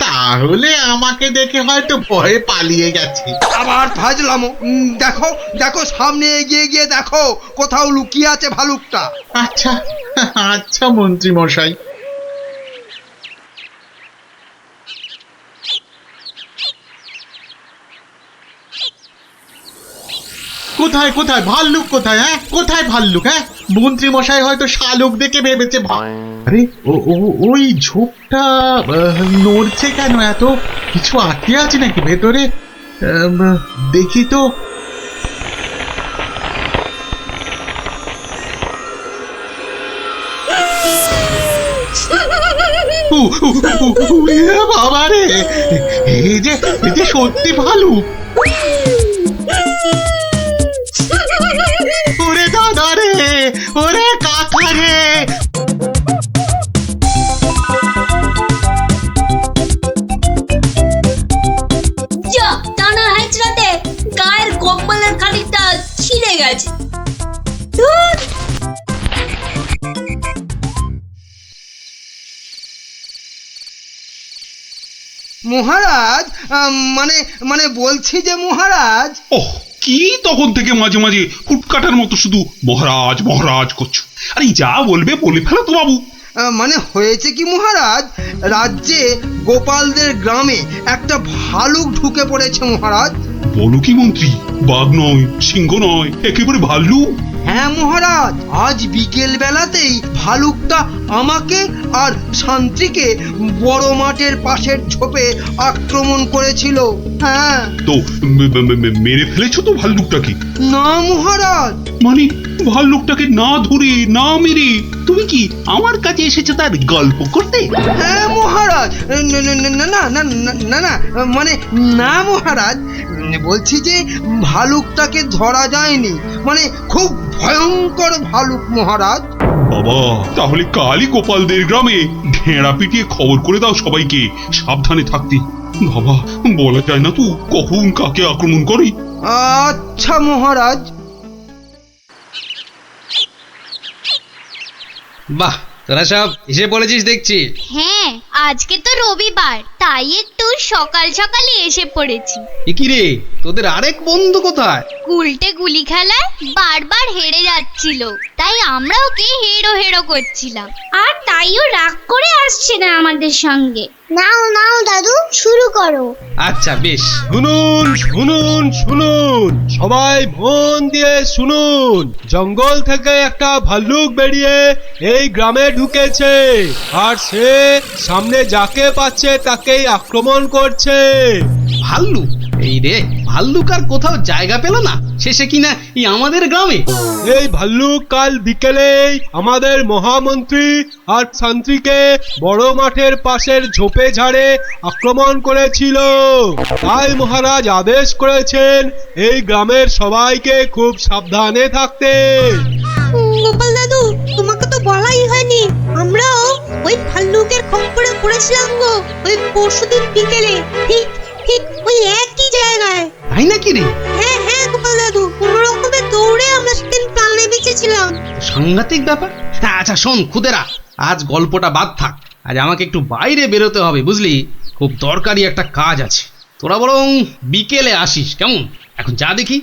তাহলে আমাকে দেখে হয়তো ভয়ে পালিয়ে গেছে। আবার ফাজলামো। দেখো সামনে এগিয়ে গিয়ে দেখো কোথাও লুকিয়ে আছে ভালুকটা। আচ্ছা আচ্ছা মন্ত্রী মশাই। কোথায় কোথায় ভাল্লুক কোথায়? হ্যাঁ কোথায় ভাল্লুক? হ্যাঁ মন্ত্রী মশাই হয়তো শালুক দেখে ভেবেছে আরে ওই ঝোপটা নড়ছে কেন? এত কিছু আটকে আছে নাকি ভেতরে? দেখি তো। বাবা রে, এই যে সত্যি ভালুক। ওরে দাদা রে, ওরে কাকা রে। যা টানা হেঁচড়াতে গায়ের কম্বলের খানিকটা ছিঁড়ে গেছে। ধুর। মহারাজ, মানে বলছি যে মহারাজ। ওহ, কি তখন থেকে মাঝে মাঝে ফুটকাটার মতো শুধু মহারাজ মহারাজ করছো? আরে যা বলবে বলে ফেলো তো বাবু। মানে হয়েছে কি মহারাজ, রাজ্যে গোপালদের গ্রামে একটা ভালুক ঢুকে পড়েছে মহারাজ। বলো কি মন্ত্রী? বাঘ নয়, সিংহ নয়, একেবারে ভাল্লুক? হ্যাঁ মহারাজ, আজ বিকেল বেলাতেই ভালুকটা আমাকে আর শান্তিকে বড় মাঠের পাশের ঝোপে আক্রমণ করেছিল। হ্যাঁ। তো মেরে ফেলেছো তো ভাল্লুকটাকে? না মহারাজ। মানে ভাল্লুকটাকে না ধরে না মেরে তুমি কি আমার কাছে এসেছো তার গল্প করতে? হ্যাঁ মহারাজ। না মানে না মহারাজ, বলছি যে ভালুকটাকে ধরা যায়নি, মানে খুব ভয়ঙ্কর ভালুক মহারাজ। বাবা, তাহলে কালই গোপালদের গ্রামে ঢেঁড়া পিটিয়ে খবর করে দাও সবাইকে সাবধানে থাকতে। বাবা, বলা যায় না তো কখন কাকে আক্রমণ করে। আচ্ছা মহারাজ। বাহ, তোরা সব এসে পড়েছিস দেখছি। হ্যাঁ, আজকে তো রবিবার, তাই একটু সকাল সকালে এসে পড়েছি। এ কি রে, তোদের আরেক বন্ধু কোথায়? উল্টে গুলি খেলায় বারবার হেরে যাচ্ছিল, তাই আমরা ওকে হেরো হেরো করছিলাম, আর তাইও রাগ করে আসছে না আমাদের সঙ্গে। নাও দাদু, শুরু করো। আচ্ছা বেশ। শুনুন শুনুন শুনুন, সবাই মন দিয়ে শুনুন। জঙ্গল থেকে একটা ভাল্লুক বেরিয়ে এই গ্রামে ঢুকেছে, আর সে সামনে যাকে পাচ্ছে তাকেই আক্রমণ করছে। ভাল্লুক? এই রে, ভাল্লুক আর কোথাও জায়গা পেল না, শেষে কিনা এই আমাদের গ্রামে। এই ভাল্লুক কাল বিকেলেই আমাদের মহামন্ত্রী আর শান্তিকে বড় মাঠের পাশের ঝোপে ঝাড়ে আক্রমণ করেছিল। তাই মহারাজ আদেশ করেছেন এই গ্রামের সবাইকে খুব সাবধানে থাকতে। গোপাল দাদু, তোমাকে তো বলাই হয়নি, আমরাও ওই ভাল্লুকের খপ্পরে পড়েছিলাম গো, ওই পরশুদিন বিকেলে, ঠিক ওই একই জায়গায়। তাই নাকি রে? হ্যাঁ গোপাল দাদু, কোনো রকমে দৌড়ে আমরা সেদিন প্রাণে বেঁচেছিলাম। সাংঘাতিক ব্যাপার। আচ্ছা শোন খুদেরা, আজ গল্পটা বাদ থাক, আজ আমাকে একটু বাইরে বেরোতে হবে বুঝলি, খুব দরকারি একটা কাজ আছে। তোরা বরং বিকেলে আসিস, কেমন? এখন যা দেখি।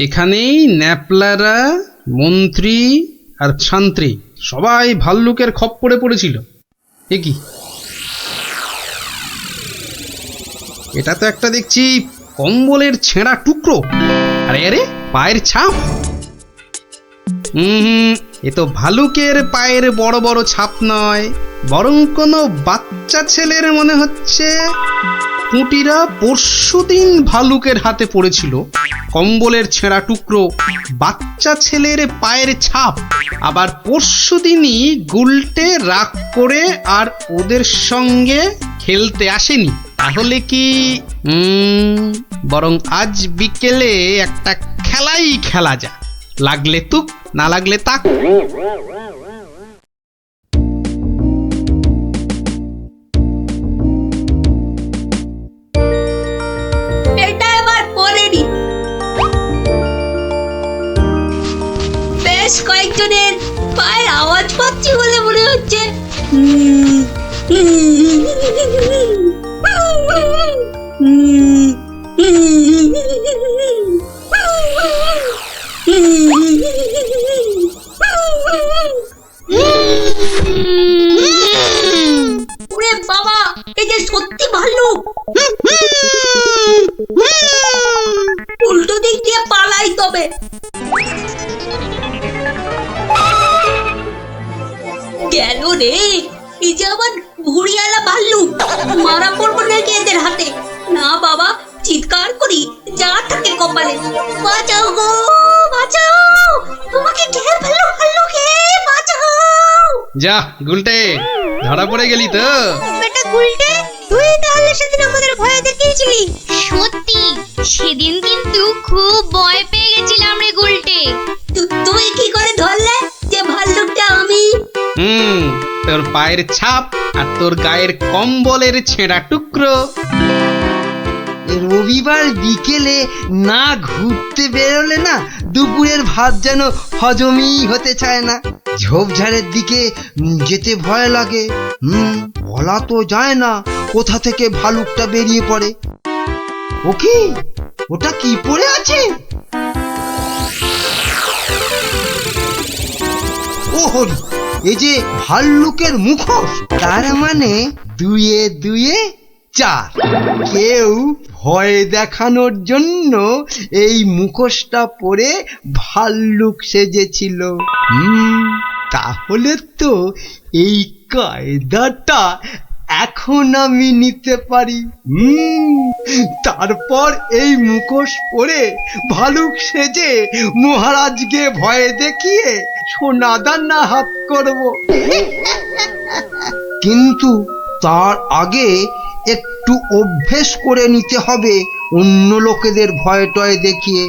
এখানেই ন্যাপলারা, মন্ত্রী আর শান্ত্রী সবাই ভাল্লুকের খপ্পরে পড়েছিল। এ কি, এটা তো একটা দেখছি কম্বলের ছেঁড়া টুকরো। আরে আরে, পায়ের ছাপ। এ তো ভালুকের পায়ের বড় বড় ছাপ নয়, বরং কোনো বাচ্চা ছেলের মনে হচ্ছে। পুঁটিরা পরশুদিন ভালুকের হাতে পড়েছিল, কম্বলের ছেঁড়া টুকরো, বাচ্চা ছেলের পায়ের ছাপ। আবার পরশুদিনই গুলটে রাগ করে আর ওদের সঙ্গে খেলতে আসেনি। তাহলে কি বরং আজ বিকেলে একটা খেলাই খেলা যা, লাগলে তুক না লাগলে তাক। এটা এবার পরে নি। বেশ কয়েকজনের পায়ের আওয়াজ পাচ্ছি বলে মনে হচ্ছে। ওরে বাবা, এই যে সত্যি ভাল্লুক। উল্টো দিক দিয়ে পালাই তবে। গেল রে, এই যে আবার ঘুড়িয়ালা ভাল্লুক। মারা পড়বো নাকি এদের হাতে? না বাবা, চিৎকার করি যা থাকে কপালে। বাঁচাও গো, বাঁচাও, তোমাকে ঘের ফেললো ভাল্লুকে, বাঁচাও। যা গুলটে, ধরা পড়ে গেলি তো। বেটা গুলটে, তুই তাহলে সেদিন আমাদের ভয় দেখিয়েছিলি। সত্যি সেদিন কিন্তু খুব ভয় পেয়ে গেছিলাম রে গুলটে। তুই কি করে ধরলে যে ভাল্লুকটা আমি? তোর পায়ের ছাপ আর তোর গায়ের কম্বলের ছেঁড়া টুকরো। রবিবার বিকেলে না ঘুরতে বেরোলে না দুপুরের ভাত যেন হজমই হতে চায় না। ঝোপঝাড়ের দিকে যেতে ভয় লাগে। বলা তো যায় না কোথা থেকে ভালুকটা বেরিয়ে পড়ে। ও কি, ওটা কি পড়ে আছে? ও হরি, এই যে ভাল্লুকের মুখোশ। তার মানে দুয়ে দুয়ে চার। কেউ ভয় দেখানোর জন্য এই মুখোশটা পরে ভাল্লুক সেজেছিল। তাহলে তো এই কায়দাটা এখন আমি নিতে পারি। তারপর এই মুখোশ পরে ভালুক সেজে মহারাজকে ভয় দেখিয়ে সোনাদানা হাত করব। কিন্তু তার আগে একটু অভ্যেস করে নিতে হবে অন্য লোকেদের ভয় টয় দেখিয়ে।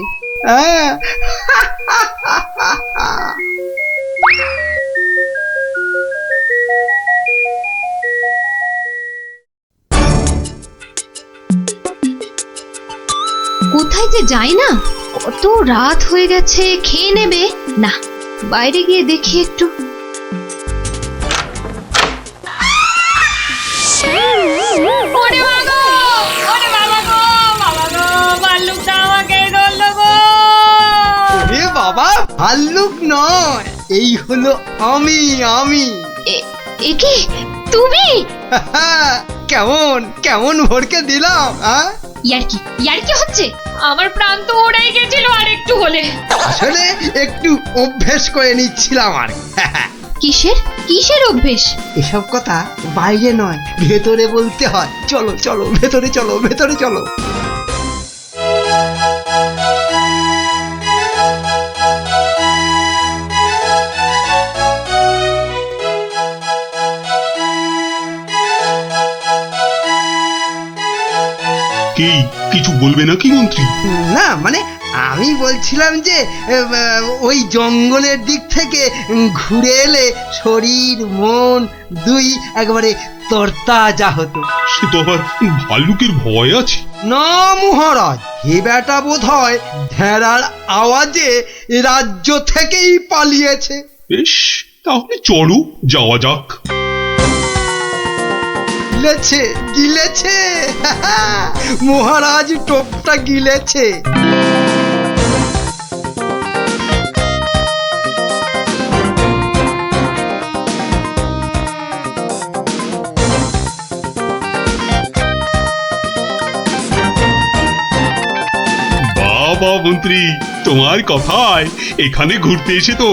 কোথায় যে যাই না, কত রাত হয়ে গেছে। খেয়ে নেবে না, বাইরে গিয়ে দেখি একটু। বাবা, ভাল্লুক নয়, এই হলো আমি। এ কি তুমি? কেমন কেমন ভরকে দিলাম। ইয়ার্কি হচ্ছে? আমার প্রাণ তো ওড়াই গেছিল আর একটু হলে। আসলে একটু অভ্যেস করে নিচ্ছিলাম আর। কিসের অভ্যেস? এসব কথা বাইরে নয়, ভেতরে বলতে হয়। চলো চলো, ভেতরে চলো, ভেতরে চলো। কি কিছু বলবে নাকি মন্ত্রী? না মানে আমি বলছিলাম যে ওই জঙ্গলের দিক থেকে ঘুরে এলে শরীর মন দুই একবারে তরতাজা হতো। সে তো আবার ভাল্লুকের ভয় আছে। না মহারাজ, এ বেটা বোধ হয় ঢেড়ার আওয়াজে রাজ্য থেকেই পালিয়েছে। বেশ, তাহলে চলো যাওয়া যাক। গিলেছে মহারাজ, টোপটা গিলেছে। বাবা মন্ত্রী, তোমার কথায় এখানে ঘুরতে এসে তো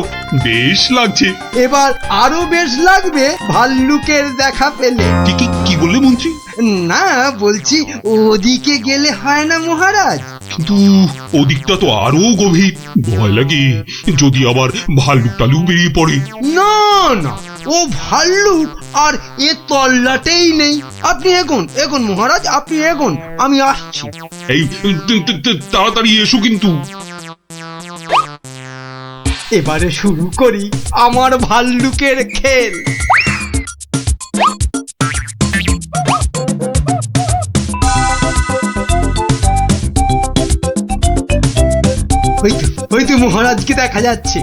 বেশ লাগছে। এবার আরো বেশ লাগবে ভাল্লুকের দেখা পেলে। কি বললে মন্ত্রী? না, বলছি ওদিকে গেলে হয় না মহারাজ? কিন্তু ওদিকটা তো আরো গভীর, ভয় লাগে যদি আবার ভাল্লুক টালুক বেরিয়ে পড়ে। না না, ও ভাল্লুক আর এ তল্লাটেই নেই। আপনি এগোন মহারাজ, আপনি এগোন, আমি আসছি। এই তাড়াতাড়ি এসো কিন্তু। এবারে শুরু করি আমার ভাল্লুকের খেল। হয়তো মহারাজকে দেখা যাচ্ছে।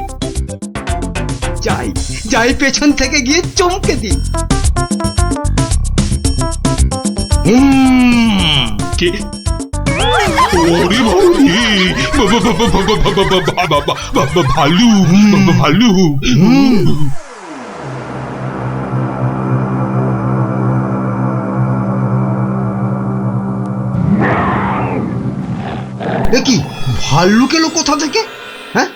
যাই পেছন থেকে গিয়ে চমকে দিই। কে? ওরে ভালু, ভালু। কি ভাল্লুক এলো কোথা থেকে? হ্যাঁ,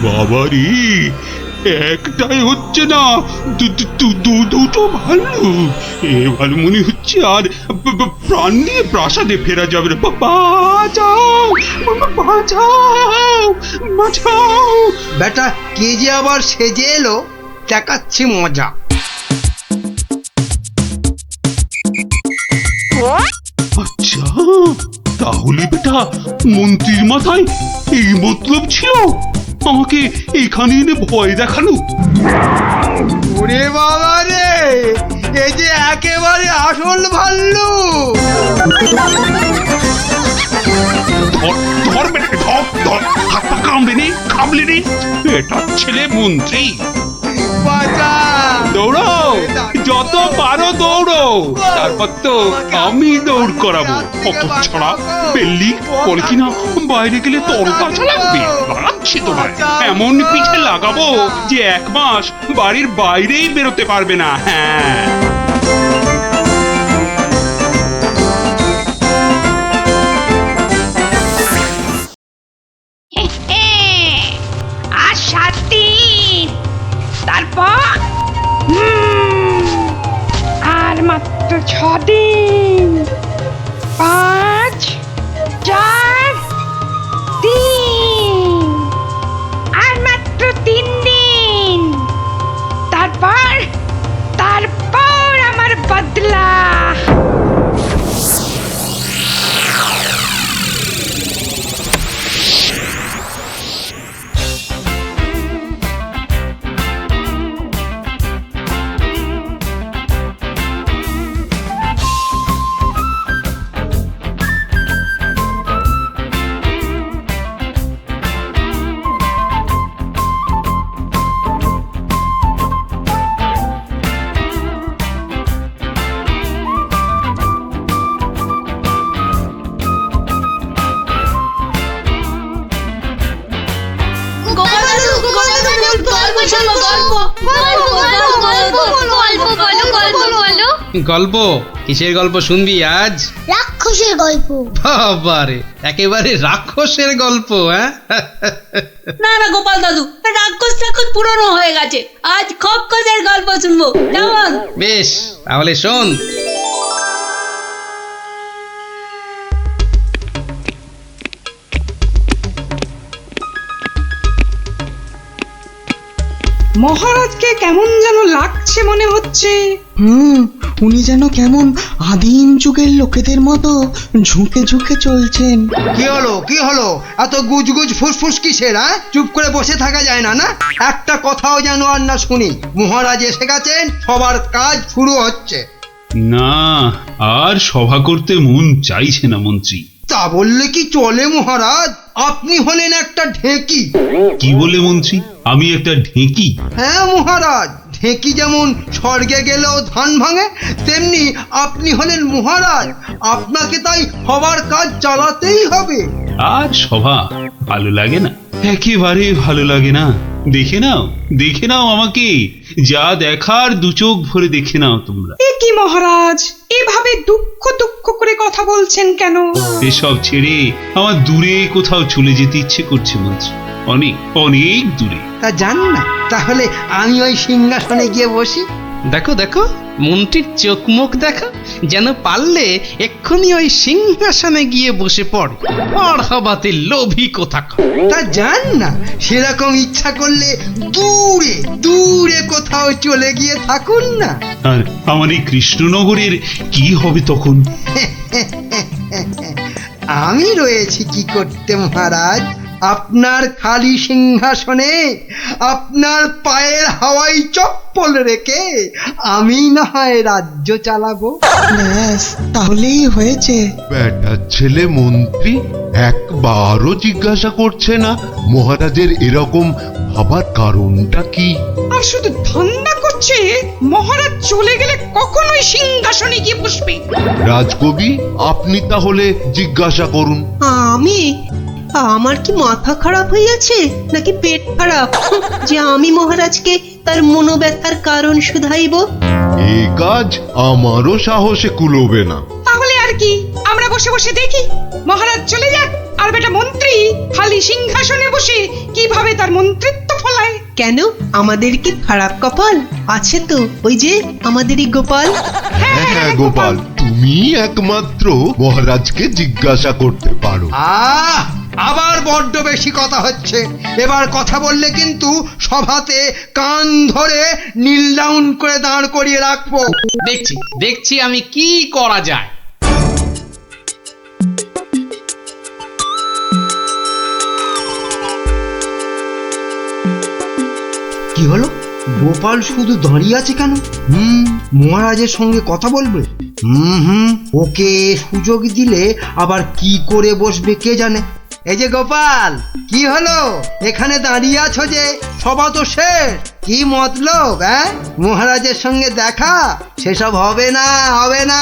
বাবারি, একটাই হচ্ছে না, দুটো ভাল্লুক। এবার মনে হচ্ছে আর প্রাণ নিয়ে প্রাসাদে ফেরা যাবে না। বাঁচাও, বাঁচাও, বাঁচাও। বেটা কে যে আবার সেজে এলো, দেখাচ্ছি মজা। আচ্ছা, তাহলে বেটা মন্ত্রীর মাথায় এই মতলব ছিল আমাকে এখানে এনে ভয় দেখানো। ওরে বাবা রে, এই যে একেবারে আসল ভাল্লুক। ধর বেটা, ধর, হাত পা কামড়ে নে। এটা ছেলে মন্ত্রী। দৌড়ো, যত পারো দৌড়ো, তারপর তো আমি দৌড় করাবো। কত ছাড়া বেল্লি বলে কিনা বাইরে গেলে তরতাজা লাগবে। বাড়াচ্ছি তোমার, এমন পিঠে লাগাবো যে 1 মাস বাড়ির বাইরেই বেরোতে পারবে না। হ্যাঁ, আর 7 দিন, তারপর আর মাত্র 6 দিন। 5, 4, 3, আর মাত্র 3 দিন। তারপর আমার বদলা। গল্প? কিসের গল্প শুনবি আজ? রাক্ষসের গল্প। বাবারে, একেবারে রাক্ষসের গল্প? হ্যাঁ, না না গোপাল দাদু, রাক্ষস পুরনো হয়ে গেছে। আজ খক্কসের গল্প শুনবো, কেমন? বেশ, তাহলে শোন। মহারাজকে কেমন যেন লাগছে মনে হচ্ছে। উনি যেন কেমন আদিম যুগের লোকেদের মতো ঝুঁকে ঝুঁকে চলছেন। কি হলো এত গুজগুজ ফুসফুস কিসের? চুপ করে বসে থাকা যায় না? একটা কথাও যেন আর না শুনি। মহারাজ এসে গেছেন, সবার কাজ শুরু হচ্ছে। না, আর সভা করতে মন চাইছে না মন্ত্রী। তা বললে কি চলে মহারাজ? আপনি হলেন একটা ঢেঁকি। কি বলে মন্ত্রী? আমি একটা ঢেঁকি? হ্যাঁ মহারাজ, ঢেঁকি যেমন স্বর্গে গেলেও ধান ভাঙে, তেমনি আপনি হলেন মহারাজ। আপনাকে তাই সবার কাজ চালাতেই হবে। আর সভা ভালো লাগে না, একেবারে ভালো লাগে না। দেখে নাও আমাকে, যা দেখার 2 চোখ ভরে দেখে নাও তোমরা। এ কি মহারাজ, এভাবে দুঃখ করে কথা কথা বলছেন কেন? এসব ছেড়ে আমার দূরে কোথাও চলে যেতে ইচ্ছে করছে মন্ত্রী, অনেক অনেক দূরে। তা জান না, তাহলে আমি ওই সিংহাসনে গিয়ে বসি। দেখো দেখো মন্ত্রীর চোখ মুখ দেখো, যেন পারলে এক্ষুনি ওই সিংহাসনে গিয়ে বসে পড়ে। পড়াবাতে লোভী কোথাকার। তা জান না, সেরকম ইচ্ছা করলে দূরে দূরে কোথাও চলে গিয়ে থাকুন না। আর আমার এই কৃষ্ণনগরের কি হবে তখন? আমি রয়েছি কি করতে মহারাজ। আপনার খালি সিংহাসনে আপনার পায়ের হাওয়াই চপ্পল রেখে আমি না হয় রাজ্য চালাবো। ব্যাস, তাহলেই হয়েছে। বেটার ছেলে মন্ত্রী একবারও জিজ্ঞাসা করছে না মহারাজের এরকম ভাবার কারণটা কি। আর শুধু ধান্দা করছে মহারাজ চলে গেলে কখনোই সিংহাসনে গিয়ে বসবে। রাজকবি, আপনি তাহলে জিজ্ঞাসা করুন। আমি? আমার কি মাথা খারাপ হইয়াছে নাকি পেট খারাপ যে আমি মহারাজকে তার মনোব্যথার কারণ শুধাইব? এ কাজ আমারও সাহসে কুলোবে না। তাহলে আর কি, আমরা বসে বসে দেখি মহারাজ চলে যাক, আর বেটা মন্ত্রী খালি সিংহাসনে বসে কিভাবে তার মন্ত্রিত্ব ফলায়। কেন, আমাদের কি খারাপ কপাল আছে? তো ওই যে আমাদেরই গোপাল। হ্যাঁ গোপাল, তুমি একমাত্র মহারাজকে জিজ্ঞাসা করতে পারো। আবার বড্ড বেশি কথা হচ্ছে। এবার কথা বললে কিন্তু সভাতে কান ধরে নীল ডাউন করে দাঁড় করিয়ে রাখবো। দেখছি দেখছি আমি কি করা যায়। কি হলো? গোপাল শুধু দাঁড়িয়ে আছে কেন? মহারাজের সঙ্গে কথা বলবে। ওকে সুযোগ দিলে আবার কি করে বসবে কে জানে। এই যে গোপাল, কি হলো? এখানে দাঁড়িয়ে আছো যে? সভা তো শেষ, কি মতলব? মহারাজের সঙ্গে দেখা? সেসব হবে না, হবে না।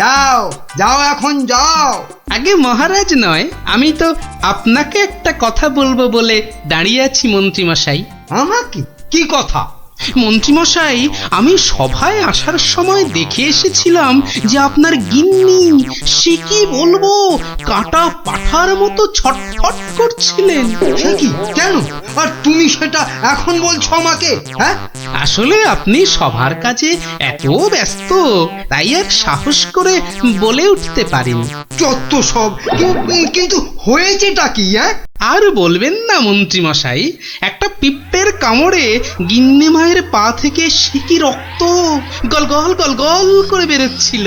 যাও যাও, এখন যাও। আগে মহারাজ নয়, আমি তো আপনাকে একটা কথা বলবো বলে দাঁড়িয়ে আছি মন্ত্রী মশাই। আমাকে? কি কথা? মন্ত্রীমশাই, আমি সভায় আসার সময় দেখে এসেছিলাম যে আপনার গিন্নি, সে কি বলবো, কাটা পাঠার মতো ছটফট করছিলেন। সে কি? কেন? আর তুমি সেটা এখন বলছো আমাকে? আসলে আপনি সভার কাজে এত ব্যস্ত, তাই আর সাহস করে বলে উঠতে পারিনি। যত সব। কিন্তু হয়েছেটা কি? আর বলবেন না মন্ত্রীমশাই, একটা পিঁপড়ের কামড়ে গিন্নি মায়ের পা থেকে সিকি রক্ত গল গল গল গল করে বেরোচ্ছিল।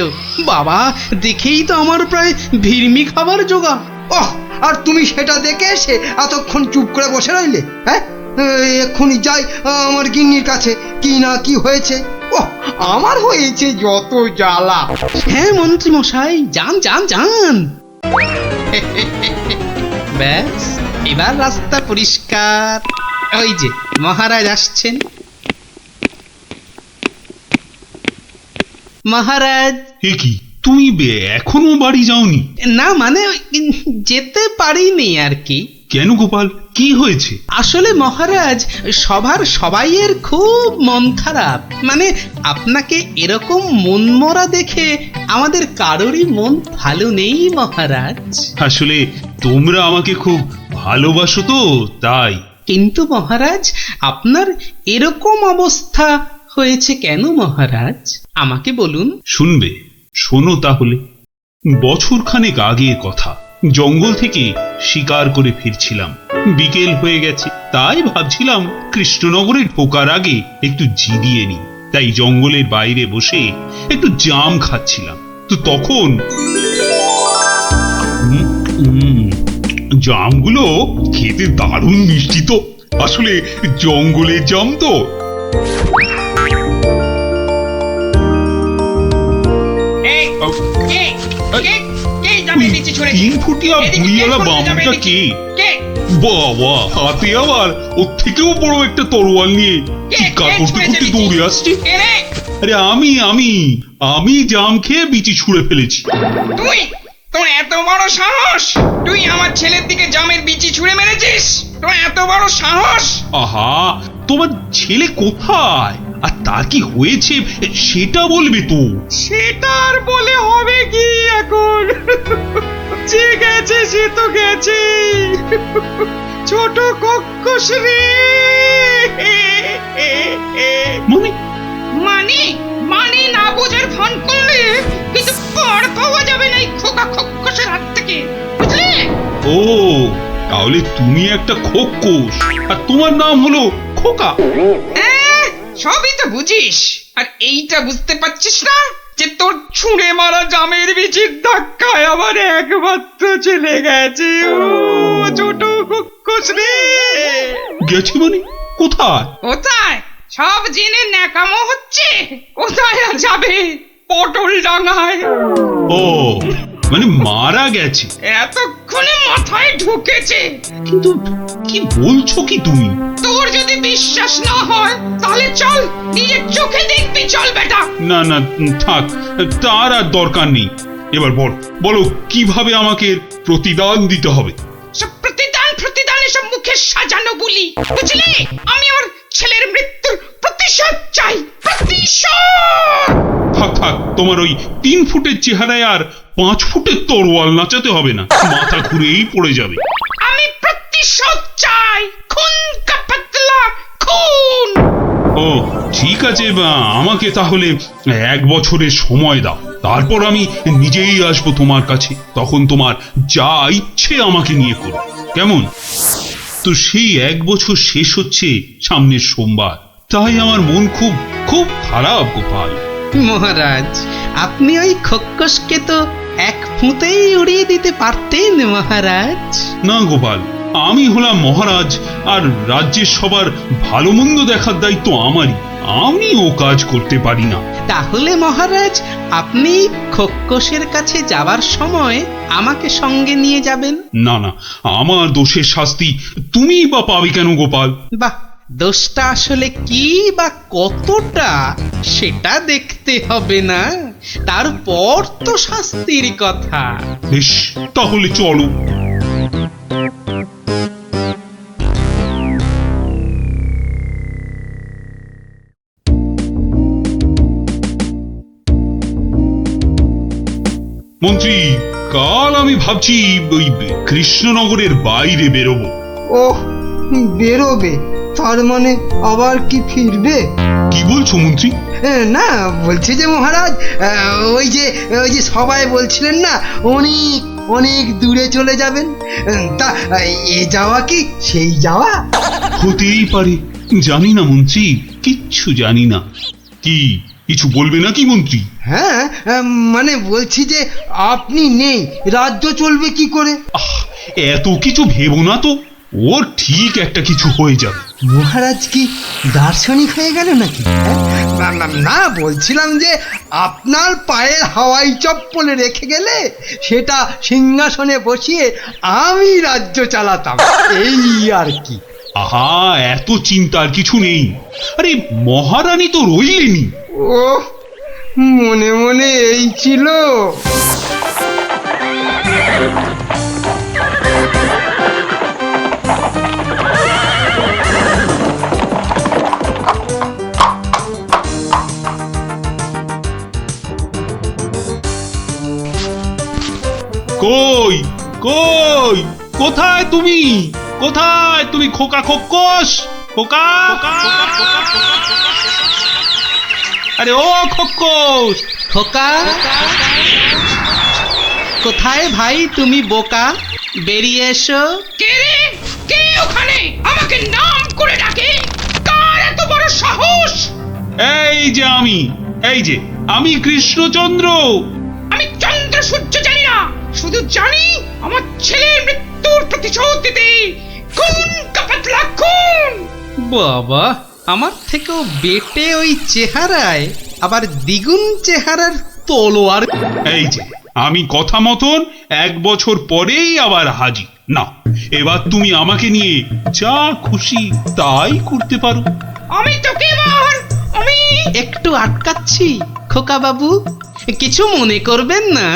বাবা, দেখেই তো আমার প্রায় ভিড়মি খাবার জোগাড়। ওহ, আর তুমি সেটা দেখে এসে এতক্ষণ চুপ করে বসে রইলে? এক্ষুনি যাই আমার গিন্নির কাছে, কি না কি হয়েছে। ওহ, আমার হয়েছে যত জ্বালা। হ্যাঁ মন্ত্রীমশাই, যান যান যান। ব্যাস, এবার রাস্তা পরিষ্কার। ওই যে মহারাজ আসছেন। মহারাজ। এ কি, তুমি এখনো বাড়ি যাওনি? না মানে যেতে পারিনি আর কি। কেন গোপাল, কি হয়েছে? আসলে মহারাজ, সবার সবাইয়ের খুব মন খারাপ। মানে আপনাকে এরকম মন মরা দেখে আমাদের কারোরই মন ভালো নেই মহারাজ। আসলে তোমরা আমাকে খুব ভালোবাসো তো, তাই। কিন্তু মহারাজ, আপনার এরকম অবস্থা হয়েছে কেন মহারাজ? আমাকে বলুন। শুনবে? শোনো তাহলে। বছর খানেক আগের কথা, জঙ্গল থেকে শিকার করে ফিরছিলাম। বিকেল হয়ে গেছে, তাই ভাবছিলাম কৃষ্ণনগরে ঢোকার আগে একটু জিরিয়ে নি। তাই জঙ্গলের বাইরে বসে একটু জাম খাচ্ছিলাম। তো তখন জামগুলো খেতে দারুণ মিষ্টি তো। আসলে জঙ্গলের জাম তো। তিন ফুটিয়া ভুঁড়িওয়ালা বামুনটা কে? বাবা, হাতে আবার ওর থেকেও বড় একটা তরোয়াল নিয়ে চিৎকার করতে করতে দৌড়ে আসছে। আরে আমি জাম খেয়ে বিচি ছুঁড়ে ফেলেছি। তুই? তোর এত বড় সাহস? তুই আমার ছেলের দিকে জামের বিচি ছুঁড়ে মেরেছিস? তোর এত বড় সাহস? আহা, তোমার ছেলে কোথায় আর তার কি হয়েছে সেটা বলবে তো। সেটা আর বলে হবে কি এখন? তো গেছে ছোট কক্কস রে। মানে মানে মানে না বোঝার ভান করলে কিন্তু পার পাওয়া যাবে না এই খোকা খক্কসের হাত থেকে, বুঝলে? ও তাহলে তুমি একটা খোকোস আর তোমার নাম হলো খোকা। সবই তো বুঝিস, আর এইটা বুঝতে পারছিস না যে তোর ছুঁড়ে মারা জামের বিচির ধাক্কায় আবার একমাত্র চলে গেছে ও ছোট কক্কস রে। গেছে মানে কোথায়? কোথায় সব জেনে ন্যাকামো হচ্ছে? কোথায় আর যাবে? পটল ডাঙায়। ও মানে মারা গেছে? এতক্ষণে মাথায় ঢুকেছে। কিন্তু কি বলছো কি তুমি? তোর যদি বিশ্বাস না হয় তাহলে চল নিজের চোখে দেখবি, চল বেটা। না না থাক, তার আর দরকার নেই। এবার বলো কিভাবে আমাকে প্রতিদান দিতে হবে? সব প্রতিদান এসব মুখে সাজানো বলি, বুঝলি? আমি আমার ছেলের মৃত্যুর প্রতিশোধ চাই, প্রতিশোধ। থাক তোমার ওই 3 ফুটের চেহারায় আর 5 ফুটের তরোয়াল নাচাতে হবে না, মাথা ঘুরেই পড়ে যাবে। আমি প্রতিশোধ চাই, খুন কা পাতলা খুন। ও ঠিক আছে, আমাকে তাহলে 1 বছরের সময় দাও, তারপর আমি নিজেই আসবো তোমার কাছে। তখন তোমার যা ইচ্ছে আমাকে নিয়ে করো, কেমন? তো সেই 1 বছর শেষ হচ্ছে সামনের সোমবার, তাই আমার মন খুব খুব খারাপ গোপাল। মহারাজ, আপনি ওই খক্কসকে তো 1 ফুঁতেই উড়িয়ে দিতে পারতেন মহারাজ। না গোপাল, আমি হলাম মহারাজ, আর রাজ্যের সবার ভালো মন্দ দেখার দায়িত্ব আমারই। আমি ও কাজ করতে পারি না। তাহলে মহারাজ আপনি খক্কসের কাছে যাবার সময় আমাকে সঙ্গে নিয়ে যাবেন। না না, আমার দোষের শাস্তি তুমি বা পাবে কেন গোপাল? বাহ, দোষটা আসলে কি বা কতটা সেটা দেখতে হবে না, তারপর তো শাস্তির কথা। বেশ, তাহলে চলো। মন্ত্রী, কাল আমি ভাবছি ওই কৃষ্ণনগরের বাইরে বেরোবো। ওহ, বেরোবে? তার মানে আবার কি ফিরবে? কি বলছো মন্ত্রী? না, বলছি যে মহারাজ, ওই যে সবাই বলছিলেন না অনেক অনেক দূরে চলে যাবেন, তা এ যাওয়া কি সেই যাওয়া? হতেই পারে, জানি না মন্ত্রী, কিচ্ছু জানি না। কি কিছু বলবে নাকি মন্ত্রী? হ্যাঁ, মানে বলছি যে আপনি নেই, রাজ্য চলবে কি করে? এত কিছু ভেবো না তো, ওর ঠিক একটা কিছু হয়ে যাবে। মহারাজ কি দার্শনিক হয়ে গেল নাকি? না, বলছিলাম যে আপনার পায়ের হাওয়াই চপ্পলে রেখে গেলে সেটা সিংহাসনে বসিয়ে আমি রাজ্য চালাতাম, এই আর কি। আহা, এত চিন্তার কিছু নেই। আরে মহারানী তো রইলেনি। ও মনে মনে এই ছিল। কই কই কোথায় তুমি? কোথায় তুমি খোকা খক্কস? খোকা, আরে ও খক্কস! খোকা, কোথায় ভাই তুমি বোকা? বেরিয়ে এসো। কে রে? কে ওখানে আমাকে নাম করে ডাকে? কার এত বড় সাহস? এই যে আমি কৃষ্ণচন্দ্র। আমি চন্দ্র সূর্য জানি না, শুধু জানি আমার ছেলের মৃত্যুর প্রতিশোধ দিতে খুন কা পাতলা খুন। বাবা, আমার থেকেও বেটে ওই চেহারায় আবার দ্বিগুণ চেহারার তলোয়ার। এই যে আমি কথা মতন 1 বছর পরেই আবার হাজির। না, এবার তুমি আমাকে নিয়ে যা খুশি তাই করতে পারো। আমি তোকে আমি একটু আটকাচ্ছি খোকা বাবু, কিছু মনে করবেন না।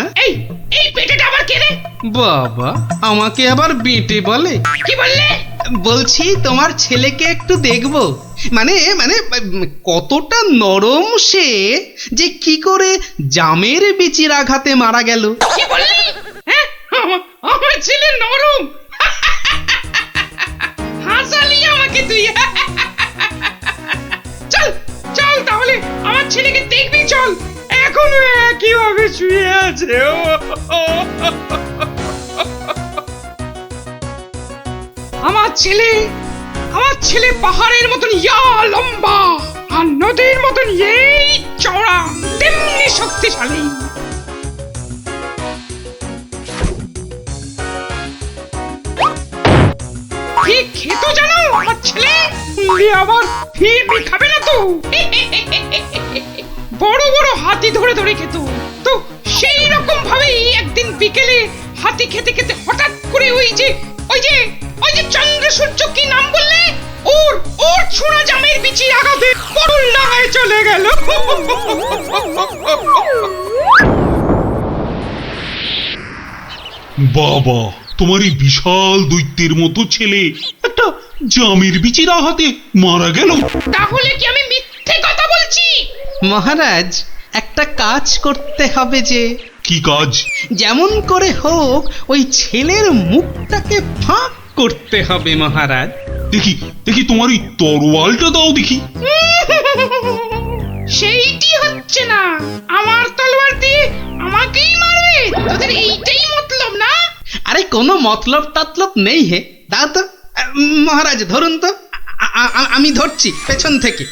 এই পেটেটা আবার কে রে? বাবা, আমাকে আবার বেটে বলে? কি বললে? বলছি তোমার ছেলেকে একটু দেখবো, মানে মানে কতটা নরম সে, যে কি করে জামের বিচির আঘাতে মারা গেল। কি বললি? হ্যাঁ, আমার ছেলে নাকি তুই? চল চল তাহলে আমার ছেলেকে দেখবি, চল। এখনো একইভাবে শুয়ে আছে। আমার ছেলে পাহাড়ের মতন ইয়া লম্বা আর নদীর মতন এই চওড়া, তেমনি শক্তিশালী। কি খেত জানো আমার ছেলে? আবার ফিরবি খাবে না তো? বড় বড় হাতি ধরে ধরে খেত। তো সেই রকম ভাবেই একদিন বিকেলে হাতি খেতে খেতে হঠাৎ করে ওই যে চন্দ্র সূর্য কি নাম বললে, ওর ছোড়া জামের বিচির আঘাতে পটল ডাঙায় চলে গেল। বাবা, তোমার এই বিশাল দৈত্যের মতো ছেলে একটা জামের বিচির আঘাতে মারা গেল? তাহলে কি আমি মিথ্যে কথা বলছি? মহারাজ, একটা কাজ করতে হবে যে। কি কাজ? যেমন করে হোক ওই ছেলের মুখটাকে ফাঁক করতে হবে মহারাজ। দেখি দেখি তোমার এই তরোয়ালটা দাও দেখি। সেইটি হচ্ছে না, আমার তলোয়ার দিয়ে আমাকেই মারবে? তোদের এইটাই মতলব না? আরে কোনো মতলব টাতলব নেই হে। দাও তো মহারাজ, ধরুন তো। আমি ধরছি পেছন থেকে।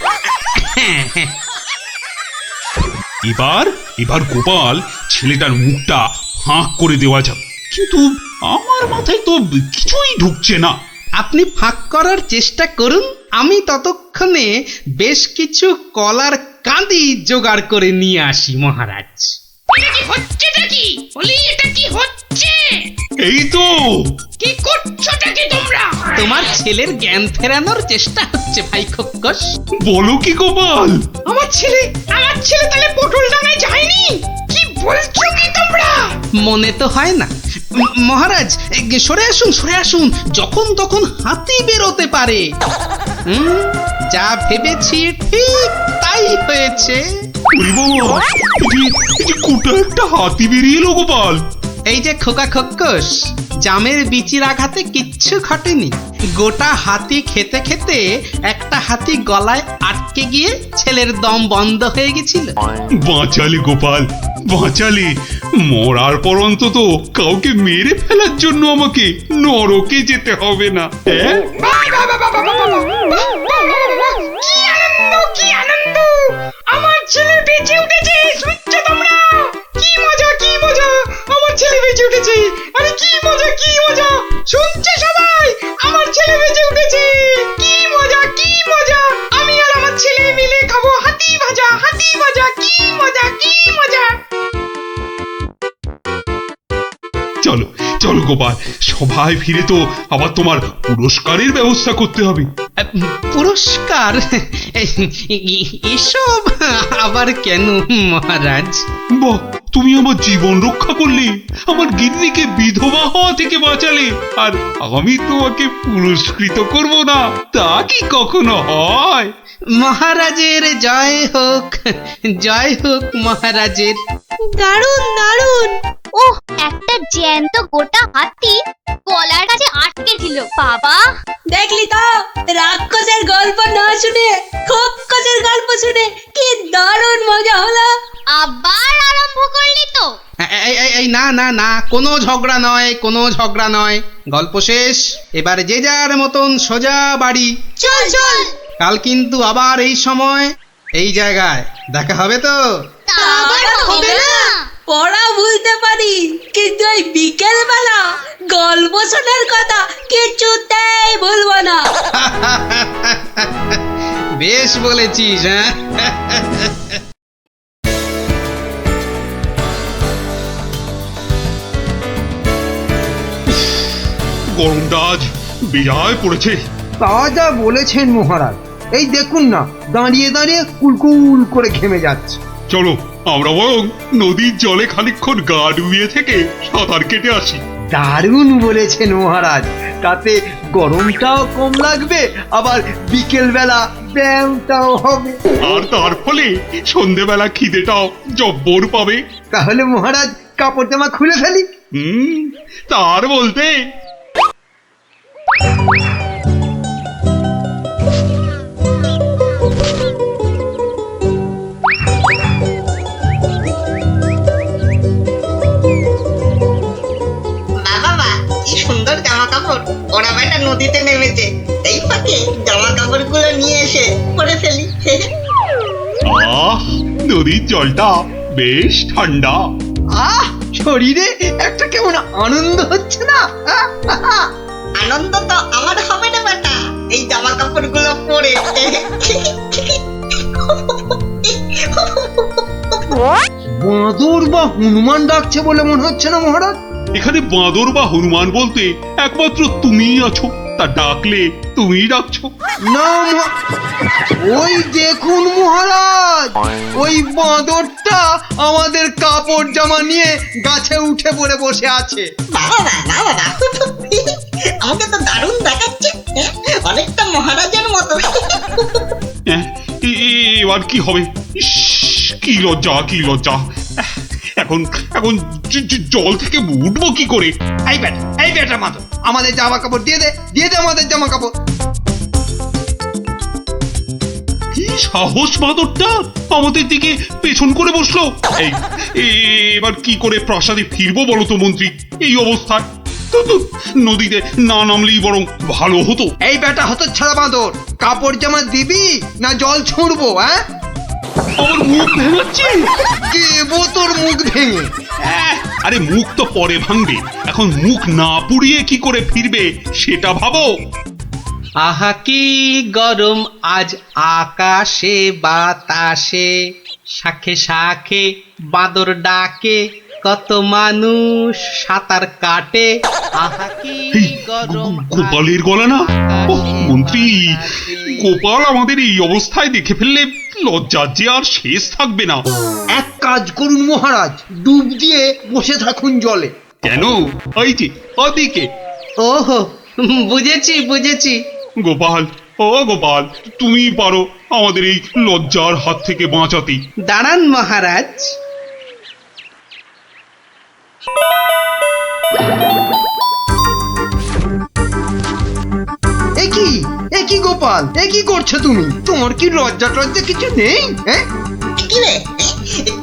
এবার গোপাল ছেলেটার মুখটা ফাঁক করে দেওয়া যাবে, কিন্তু আমার মাথায় তো কিছুই ঢুকছে না। আপনি ফাঁক করার চেষ্টা করুন, আমি ততক্ষণে বেশ কিছু কলার কাঁদি জোগাড় করে নিয়ে আসি মহারাজ। এটা কি হচ্ছেটা কি? বলি এটা কি হচ্ছে? এই তো। কি করছোটা কি তোমরা? তোমার ছেলের জ্ঞান ফেরানোর চেষ্টা হচ্ছে ভাই খোকস। বলো কি গোপাল? আমার ছেলে তাহলে পটল ডাঙায় যায়নি? কি বলছো কি তোমরা? মনে তো হয় না মহারাজ। সরে আসুন, যখন তখন হাতি বেরোতে পারে। যা ভেবেছি ঠিক তাই হয়েছে। কোটা একটা হাতি বেরিয়ে এলো গোপাল। এই যে খোকা খোকস, জামের বিচির আঘাতে কিচ্ছু ঘটেনি। গোটা হাতি খেতে খেতে একটা হাতি গলায় আটকে গিয়ে ছেলের দম বন্ধ হয়ে গেছিল। বাঁচালে গোপাল, বাঁচালে। মরার পর অন্তত কাউকে মেরে ফেলার জন্য আমাকে নরকে যেতে হবে না। কি আনন্দ! আমার ছেলে বেঁচে উঠেছে, শুনছো তোমরা? কি মজা! আমার ছেলে বেঁচে উঠেছে। আরে কি মজা! শুনছো সবাই? আমার ছেলে বেঁচে উঠেছে। কি মজা! আমি আর আমার ছেলে মিলে খাবো হাতি ভাজা। কি মজা! চলো গোপাল, সবাই ফিরে তো আবার তোমার পুরস্কারের ব্যবস্থা করতে হবে। পুরস্কার? এসব আবার কেন মহারাজ? বাহ, তুমি আমার জীবন রক্ষা করলে, আমার গিন্নিকে বিধবা হওয়া থেকে বাঁচালে, আর আমি তোমাকে পুরস্কৃত করব না, তা কি কখনো হয়? মহারাজের জয় হোক মহারাজের। দারুণ! ওহ, একটা জ্যান্ত গোটা হাতি গলার কাছে আটকে ছিল। বাবা, দেখলি তো, রাক্ষসের গল্প না শুনে খোকসের গল্প শুনে কি দারুণ মজা হলো। আবার আরম্ভ করলি তো? এই না, কোনো ঝগড়া নয়। গল্প শেষ, এবার যে যার মতন সোজা বাড়ি। চল। কাল কিন্তু আবার এই সময় এই জায়গায় দেখা হবে তো? তা আবার হবে না? পড়া ভুলতে পারি, কিন্তু ওই বিকেল বেলা গল্প শোনার কথা কিছুতেই ভুলবো না। বেশ বলেছিস। হ্যাঁ, গরমটা আজ বিরায় পড়েছে। তা যা বলেছেন মহারাজ, এই দেখুন না, দাঁড়িয়ে কুলকুল করে ঘেমে যাচ্ছে। চলো আমরা বরং নদীর জলে খানিকক্ষণ গা ডুবিয়ে থেকে সাঁতার কেটে আসি। দারুণ বলেছেন মহারাজ, তাতে গরমটাও কম লাগবে, আবার বিকেল বেলা ব্যায়ামটাও হবে, আর তার ফলে সন্ধেবেলা খিদেটাও জব্বর পাবে। তাহলে মহারাজ কাপড় জামা খুলে ফেলি। তার বলতে ওরা বেটা নদীতে নেমেছে, এই ফাঁকে জামা কাপড়গুলো নিয়ে এসে পরে ফেলি। আহ, নদীর জলটা বেশ ঠান্ডা। আহ, শরীরে একটা কেমন আনন্দ হচ্ছে না? আনন্দ তো আমার হবে না বেটা, এই জামা কাপড়গুলো পরে। বাঁদর বা হনুমান ডাকছে বলে মনে হচ্ছে না মহারাজ? এখানে বাঁদর বা হনুমান বলতে একমাত্র তুমিই আছো, তা ডাকলে তুমিই ডাকছো। না ওই দেখুন মহারাজ, ওই বাঁদরটা আমাদের কাপড় জামা নিয়ে গাছে উঠে পড়ে বসে আছে। আমাকে তো দারুণ দেখাচ্ছে, অনেকটা মহারাজের মতো। এবার কি হবে? ইস, কি লজ্জা, কি লজ্জা। এখন এখন জল থেকে উঠবো কি করে? এই বেটা মাতো, আমাদের জামা কাপড় দিয়ে দে, দিয়ে দে আমাদের জামা কাপড়। কি সাহস বাঁদরটা আমাদের দিকে পেছন করে বসলো। এই এবার কি করে প্রাসাদে ফিরবো বলো তো মন্ত্রী, এই অবস্থায়? নদীতে না নামলেই বরং ভালো হতো। এই বেটা হতচ্ছাড়া বাঁদর, কাপড় জামা দিবি না জল ছুঁড়বো? হ্যাঁ, আমার মুখ ভেঙাচ্ছে। দেবো তোর মুখ ভেঙে। আরে মুখ তো পরে ভাঙবে, এখন মুখ না পুড়িয়ে কি করে ফিরবে সেটা ভাবো। আহা কি গরম আজ আকাশে বাতাসে, শাখে শাখে বাঁদর ডাকে, কত মানুষ সাঁতার কাটে। আহা কি গরম। গোপালের গলা না? ওহ মন্ত্রী, গোপাল আমাদের এই অবস্থায় দেখে ফেললে লজ্জার যে আর শেষ থাকবে না। এক কাজ করুন মহারাজ, ডুব দিয়ে বসে থাকুন জলে। কেন? ওই যে ওদিকে। ওহো, বুঝেছি বুঝেছি। গোপাল, ও গোপাল, তুমি পারো আমাদের এই লজ্জার হাত থেকে বাঁচাতে। দাঁড়ান মহারাজ। এ কি গোপাল, এ কি করছো তুমি? তোমার কি লজ্জা টজ্জা কিছু নেই? হ্যাঁ, কি রে,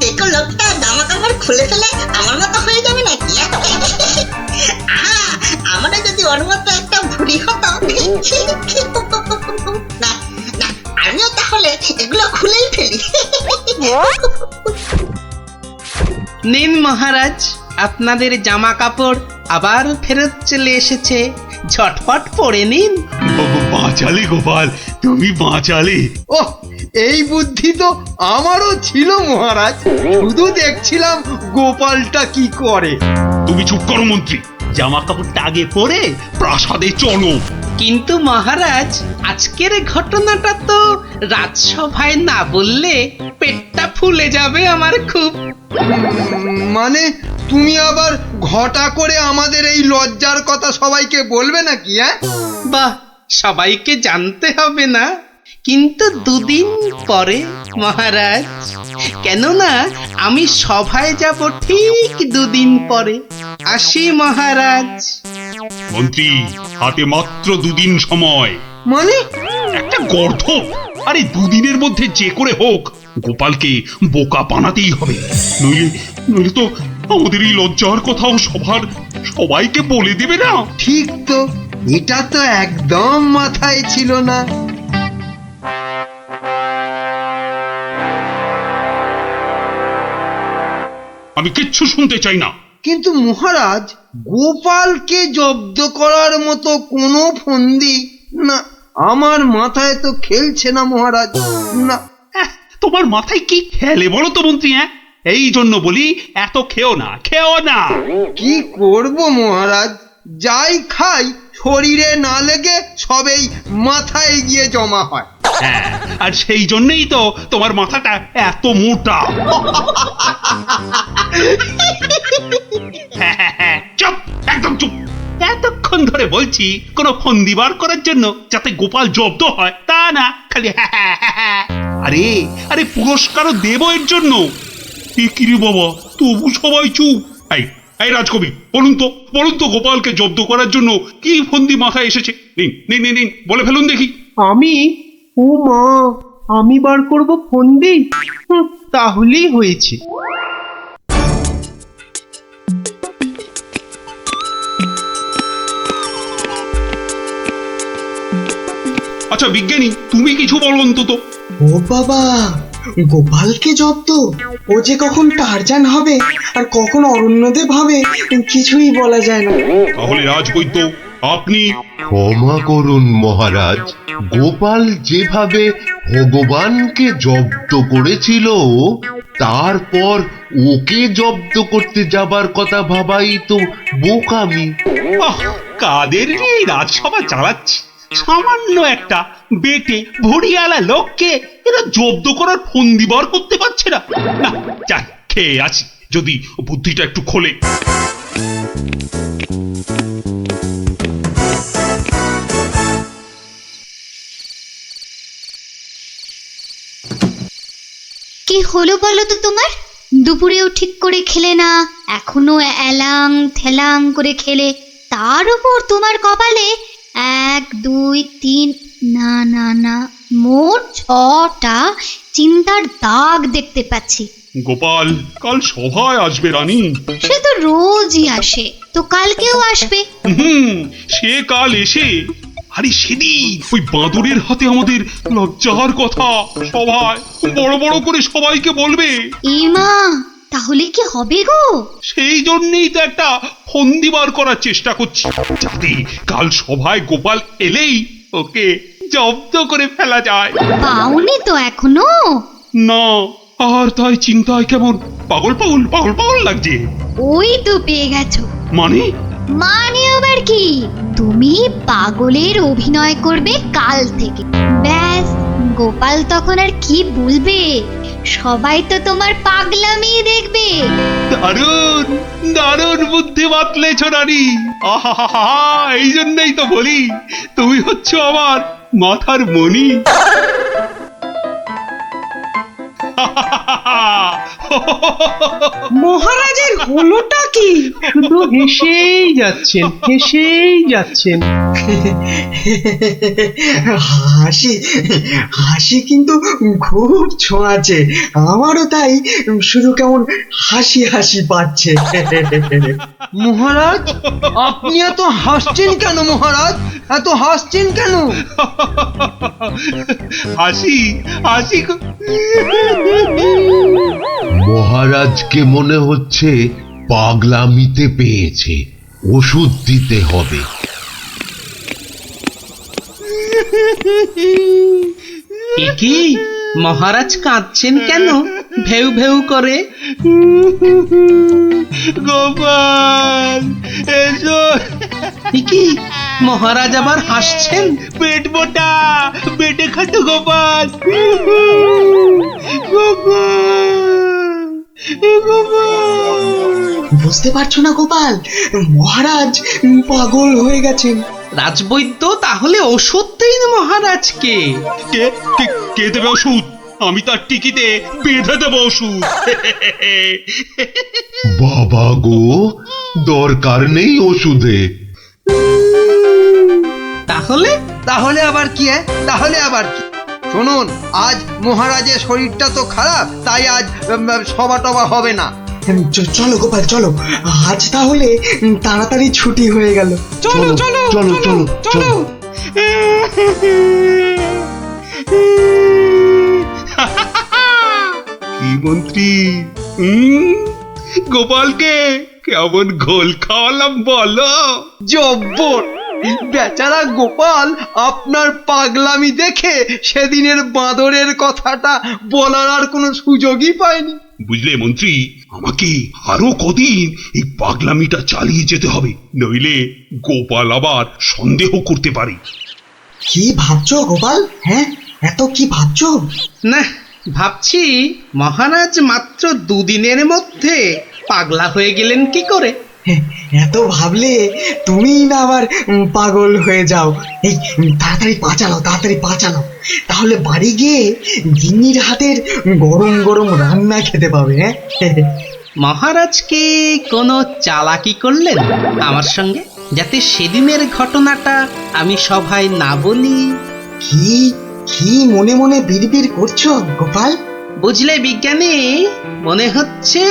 টেকো লোকটা জামা কাপড় খুলে ফেলে আমার মতো হয়ে যাবে নাকি? আমাদের যদি ওর মতো একটা ভুড়ি হতো, না না, আমিও তাহলে এগুলো খুলেই ফেলি। নিন মহারাজ, আপনাদের জামা কাপড় আবার ফেরত চলে এসেছে, ঝটপট পরে নিন। বাঁচালে গোপাল, তুমি বাঁচালে। ওহ, এই বুদ্ধি তো আমারও ছিল মহারাজ, শুধু দেখছিলাম গোপালটা কি করে। তুমি চুপ করো মন্ত্রী, জামা কাপড়টা আগে পরে প্রাসাদে চলো। কিন্তু মহারাজ, আজকের ঘটনাটা তো রাজসভায় না বললে পেটটা ফুলে যাবে আমার খুব। মানে তুমি আবার ঘটা করে আমাদের এই লজ্জার কথা সবাইকে বলবে নাকি? হ্যাঁ, বাহ, সবাইকে জানতে হবে না, কিন্তু দুদিন পরে মহারাজ। কেননা আমি সভায় যাব ঠিক দুদিন পরে। আসি মহারাজ। মন্ত্রী, হাতে মাত্র দুদিন সময়। মানে? একটা গর্ধ। আরে দুদিনের মধ্যে যে করে হোক গোপালকে বোকা বানাতেই হবে, নইলে তো আমাদের এই লজ্জার কথাও সবাইকে বলে দেবে না। ঠিক তো, এটা তো একদম মাথায় ছিল না। আমি কিচ্ছু শুনতে চাই না। কিন্তু মহারাজ, গোপালকে জব্দ করার মতো কোনো ফন্দি না, আমার মাথায় তো খেলছে না মহারাজ। না, তোমার মাথায় কি খেলে বলো তো মন্ত্রী? হ্যাঁ, এই জন্য বলি এত খেও না, খেও না। কি করব মহারাজ, যাই খাই শরীরে না লেগে সবেই মাথায় গিয়ে জমা হয়। হ্যাঁ, আর সেই জন্যই তো তোমার মাথাটা এত মোটা। চুপ, একদম চুপ। এতক্ষণ ধরে বলছি কোনো ফন্দি বার করার জন্য যাতে গোপাল জব্দ হয়, তা না খালি আরে আরে পুরস্কারও দেব এর জন্য। কি রে বাবা, তবু সবাই চুপ। এই রাজকবি, বলুন তো গোপালকে জব্দ করার জন্য কি ফন্দি মাথায় এসেছে? নিন বলে ফেলুন দেখি। ও মা, আমি বার করব ফন্দি? তাহলেই হয়েছে। আচ্ছা বিজ্ঞানী, তুমি কিছু বলো অন্তত। ও বাবা, গোপালকে জব্দ? ও যে কখন টারজান হবে আর কখন অরণ্যদেব হবে কিছুই বলা যায় না। তাহলে রাজবৈদ্য, আপনি। ক্ষমা করুন মহারাজ, গোপাল যেভাবে ভগবানকে জব্দ করেছিল, তারপর ওকে জব্দ করতে যাবার কথা ভাবাই তো বোকামি। কাদের নিয়ে রাজসভা চালাচ্ছি? সামান্য একটা বেটে ভড়িয়ালা লোককে এরা জব্দ করার ফন্দি বার করতে পারছে না। না, যাক, খেয়ে আছি, যদি বুদ্ধিটা একটু খোলে। কি হলো বলো তো তোমার? দুপুরেও ঠিক করে খেলে না, এখনো এলাং ঠেলাং করে খেলে, তার উপর তোমার কপালে 1 2 3 না না না মোট 6টা চিন্তার দাগ দেখতে পাচ্ছি। গোপাল কাল সভায় আসবে রানী। সে তো রোজই আসে, তো কালকেও আসবে। সে কাল এসে, আরে সেদিন ওই বাঁদরের হাতে আমাদের লজ্জার কথা সভায় বড় বড় করে সবাইকে বলবে। মা, তাহলে কি হবে গো? সেই জন্যই তো একটা ফন্দি বার করার চেষ্টা করছি, যাতে কাল সভায় গোপাল এলেই ওকে জব্দ করে ফেলা যায়। পাওনি তো এখনো? না, আর তাই চিন্তায় কেমন পাগল পাগল পাগল পাগল লাগছে। ওই তো পেয়ে গেছো। মানে? মানে আবার কি? তুমি পাগলের অভিনয় করবে কাল থেকে। ব্যাস, গোপাল তখন আর কি বলবে, সবাই তো তোমার পাগলামি দেখবে। দারুণ দারুণ বুদ্ধি বাতলেছ রানী। আহা, এই জন্যই তো বলি তুমি হচ্ছ আমার মাথার মণি। মহারাজের হলোটা কি? শুধু হেসেই যাচ্ছেন, হেসেই যাচ্ছেন। হাসি হাসি কিন্তু খুব ছোঁয়াছে, আমারও তাই শুধু কেমন হাসি হাসি পাচ্ছে। মহারাজ, আপনি এত হাসছেন কেন? মহারাজ, এত হাসছেন কেন? হাসি হাসি মহারাজকে মনে হচ্ছে পাগলামিতে পেয়েছে, ওষুধ দিতে হবে। কি মহারাজ কাঁদছেন কেন ভেউ ভেউ করে? গোপাল এসো। কি মহারাজ আবার হাসছেন? পেট মোটা পেটে খাটো গোপাল। বুঝতে পারছো না গোপাল, মহারাজ পাগল হয়ে গেছেন। রাজবৈদ্য, তাহলে ওষুধ দিন মহারাজকে। কে কে কে দেবে ওষুধ? আমি তার টিকিতে বেঁধে দেবো ওষুধ। বাবা গো, দরকার নেই ওষুধে। তাহলে তাহলে আবার কি? তাহলে আবার কি? শুনুন, আজ মহারাজের শরীরটা তো খারাপ, তাই আজ সভা টভা হবে না। চলো গোপাল, চলো আজ তাহলে তাড়াতাড়ি ছুটি হয়ে গেল। চলো চলো চলো চলো চলো। কি মন্ত্রী, গোপালকে কেমন ঘোল খাওয়ালাম বলো? জব্বর! বেচারা গোপাল আপনার পাগলামি দেখে সেদিনের বাঁদরের কথাটা বলার আর কোনো সুযোগই পায়নি। বুঝলে মন্ত্রী, আমাকে আরো কদিন এই পাগলামিটা চালিয়ে যেতে হবে, নইলে গোপাল আবার সন্দেহ করতে পারে। কি ভাবছো গোপাল? হ্যাঁ, এত কি ভাবছো? না, ভাবছি মহারাজ মাত্র 2 দিনের মধ্যে পাগলা হয়ে গেলেন কি করে? এত ভাবলে তুমিই না আবার পাগল হয়ে যাও। এই তাড়াতাড়ি পা চালাও, তাহলে বাড়ি গিয়ে গিন্নির হাতের গরম গরম রান্না খেতে পাবে। মহারাজ কি কোনো চালাকি করলেন আমার সঙ্গে, যাতে সেদিনের ঘটনাটা আমি সভায় না বলি? কি কি মনে মনে বিড়বিড় করছো গোপাল? বুঝলে বিজ্ঞানী, মনে হচ্ছে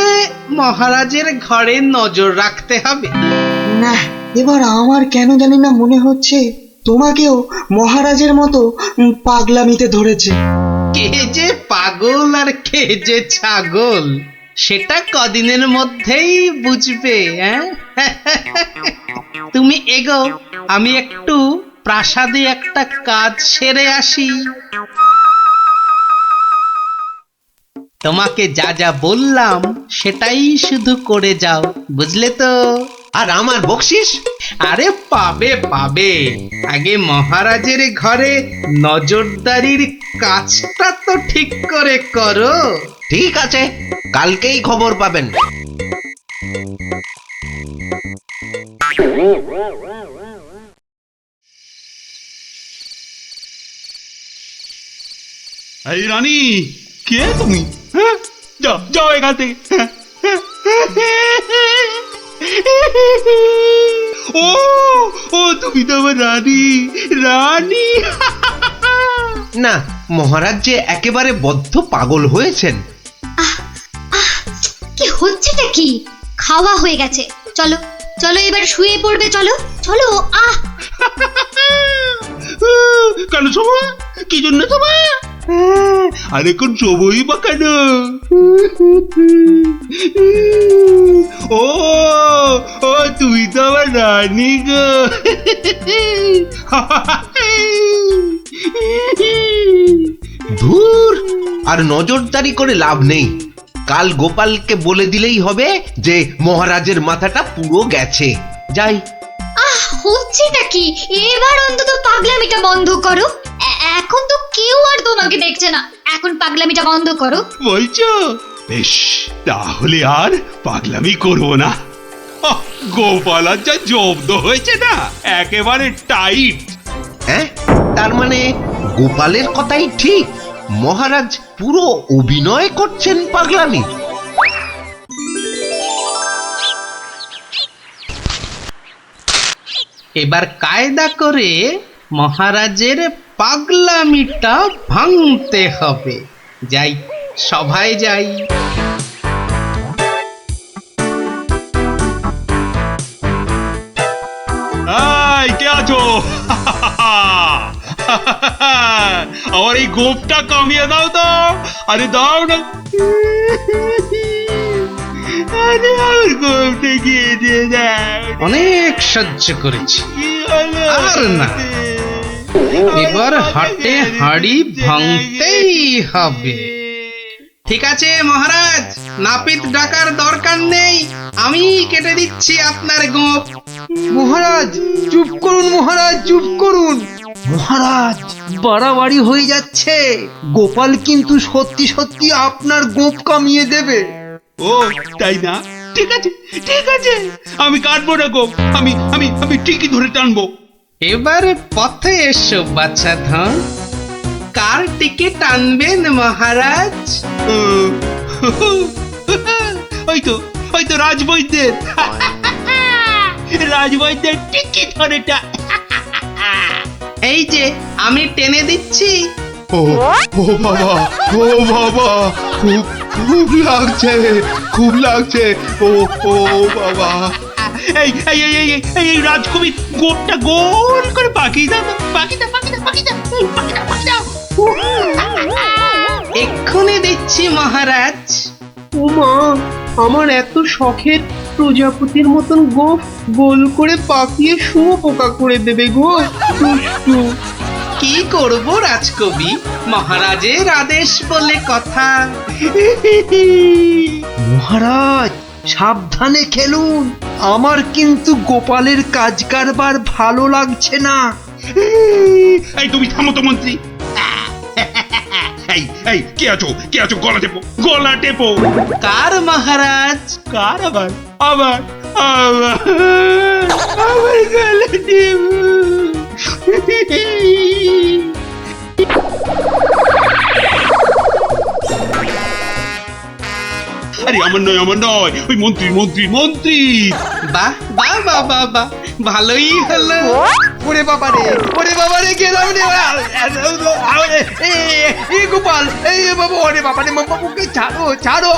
মহারাজের ঘরে নজর রাখতে হবে। না, এবার আমার কেন জানি না মনে হচ্ছে তোমাকেও মহারাজের মতো পাগলামিতে ধরেছে। কে যে পাগল আর কে যে ছাগল সেটা কদিনের মধ্যেই বুঝবে। তুমি এগো, আমি একটু প্রাসাদে একটা কাজ সেরে আসি। তোমাকে যা যা বললাম সেটাই শুধু করে যাও, বুঝলে তো? আর আমার বকশিস? আরে পাবে পাবে, আগে মহারাজের ঘরে নজরদারির কাজটা তো ঠিক করে করো। ঠিক আছে, কালকেই খবর পাবেন। এই রানী, কে তুমি? হ্যাঁ, যাও যাও এখান থেকে। ও ও তুমি তো আমার রানী, রানী। না, মহারাজ যে একেবারে বদ্ধ পাগল হয়েছেন। কি হচ্ছেটা কি? খাওয়া হয়ে গেছে, চলো চলো এবার শুয়ে পড়বে, চলো চলো। কেন শোভা? কি জন্য শোভা? আরে কোন শোভই বা কেন? ও ও তুই তো আমার রানী গো। ধুর, আর নজরদারি করে লাভ নেই। কাল গোপালকে বলে দিলেই হবে যে মহারাজের মাথাটা পুরো গেছে। যাই। হচ্ছেটা কি? এবার অন্তত পাগলামিটা বন্ধ করো। এখন তো কেউ আর তোমাকে দেখছে না, এখন পাগলামিটা বন্ধ করো। বলছো? বেশ, তাহলে আর পাগলামি করবো না। গোপাল আর যা জব্দ হয়েছে না, একেবারে টাইট। হ্যাঁ, তার মানে গোপালের কথাই ঠিক, মহারাজ পুরো অভিনয় করছেন পাগলামি। এবার কায়দা করে মহারাজের পাগলামিটা ভাঙতে হবে। যাই, সভায় যাই। এই কে আছো? আমার এই গোপটা কামিয়ে দাও তো। আরে দাও না। আরে আমার গোপটা গিয়ে দিয়ে দাও। অনেক সহ্য করেছি, আর না। এবার হাটে হাড়ি ভাঙতেই হবে। ঠিক আছে মহারাজ, নাপিত ডাকার দরকার নেই, আমি কেটে দিচ্ছি আপনার গোঁফ। মহারাজ চুপ করুন, মহারাজ চুপ করুন। মহারাজ, বাড়াবাড়ি হয়ে যাচ্ছে। গোপাল কিন্তু সত্যি সত্যি আপনার গোপ কামিয়ে দেবে। ও তাই না? ঠিক আছে ঠিক আছে, আমি কাটবো না গোপ, আমি আমি আমি ঠিকই ধরে টানবো। এবার পথে এসো বাচ্চা ধন, কার টিকিট টানবেন মহারাজ? ওই তো রাজবৈদ্যের। রাজবৈদ্যের টিকিট ধরে এই যে আমি টেনে দিচ্ছি। ও ও বাবা, ও বাবা, খুব খুব লাগছে, খুব লাগছে। ও ও বাবা। এই এই এই এই এই রাজকবির গোপটা গোল করে পাকিয়ে দাও, পাকিয়ে দাও, পাকিয়ে দাও, পাকিয়ে দাও, পাকিয়ে দাও, পাকিয়ে দাও। এক্ষুনি দিচ্ছি মহারাজ। ও মা, আমার এত শখের প্রজাপতির মতন গোফ গোল করে পাকিয়ে শুয়োপোকা করে দেবে গো, দুষ্টু। কি করব রাজকবি, মহারাজের আদেশ বলে কথা। মহারাজ সাবধানে খেলুন, আমার কিন্তু গোপালের কাজ কারবার ভালো লাগছে না। এই তুমি থামো তো মন্ত্রী। এই এই কে আছো, কে আছো? গলা টেপো, গলা টেপো। কার মহারাজ? কার? আবার আবার আবার আবার গলা টেপো। আরে আমার নয়, আমার নয়, ওই মন্ত্রী মন্ত্রী মন্ত্রী। বাহ বাহ বাহ বাহ বাহ, ভালোই হলো। ওরে বাবারে, ওরে বাবারে, গেলাম রে। এই গোপাল, এই বাবা, ওরে বাবারে, বাবুকে ছাড়ো ছাড়ো।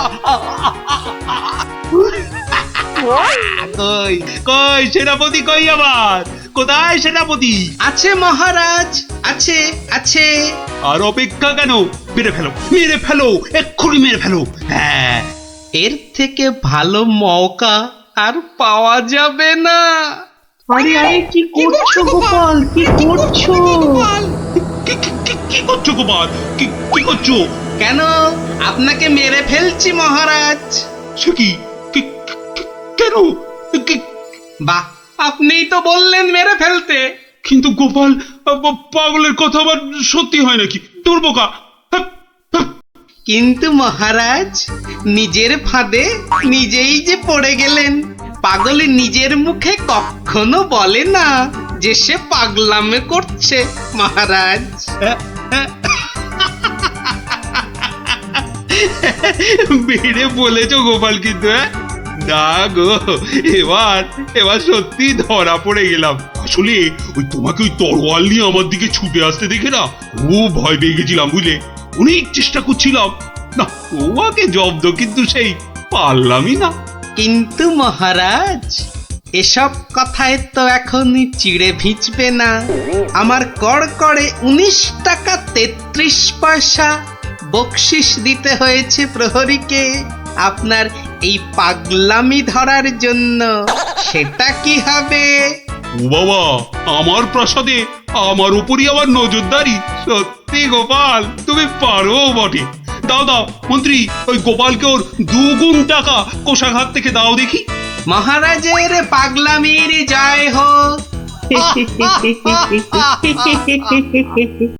কই কই সেনাপতি, কই আবার কোথায় সেনাপতি? আছে মহারাজ, আছে আছে। আর অপেক্ষা কেন? মেরে ফেলো, মেরে ফেলো, এক্ষুনি মেরে ফেলো। হ্যাঁ, এর থেকে ভালো মৌকা আর পাওয়া যাবে না। আরে আরে কি করছো গোপাল, কি করছো? কি করছো গোপাল? কি করছো? কেন, আপনাকে মেরে ফেলছি মহারাজ। সে কি? কেন? বাহ, আপনিই তো বললেন মেরে ফেলতে। কিন্তু গোপাল, পাগলের কথা আবার সত্যি হয় নাকি? তোর বোকা। কিন্তু মহারাজ, নিজের ফাঁদে নিজেই যে পড়ে গেলেন। পাগল নিজের মুখে কখনো বলে না যে সে পাগলামে করছে মহারাজ। বেড়ে বলেছো গোপাল, কিন্তু না গো, এবার সত্যি ধরা পড়ে গেলাম। আসলে তোমাকে ওই তরোয়াল নিয়ে আমার দিকে ছুটে আসতে দেখে না খুব ভয় পেয়ে গেছিলাম, বুঝলে? অনেক চেষ্টা করছিলাম না তোমাকে জব্দ, কিন্তু সেই পারলামই না। কিন্তু মহারাজ, এসব কথায় তো এখন চিড়ে ভিজবে না। আমার কড়কড়ে 19 টাকা 33 পয়সা বকশিস দিতে হয়েছে প্রহরীকে আপনার এই পাগলামি ধরার জন্য। সেটা কি হবে? ও বাবা, আমার প্রাসাদে আমার উপরই আবার নজরদারি? সত্যি গোপাল, তুমি পারো বটে। দাও দাও মন্ত্রী, ওই গোপালকে ওর 2 গুণ টাকা কোষাঘাত থেকে দাও দেখি। মহারাজের পাগলামির জয় হোক।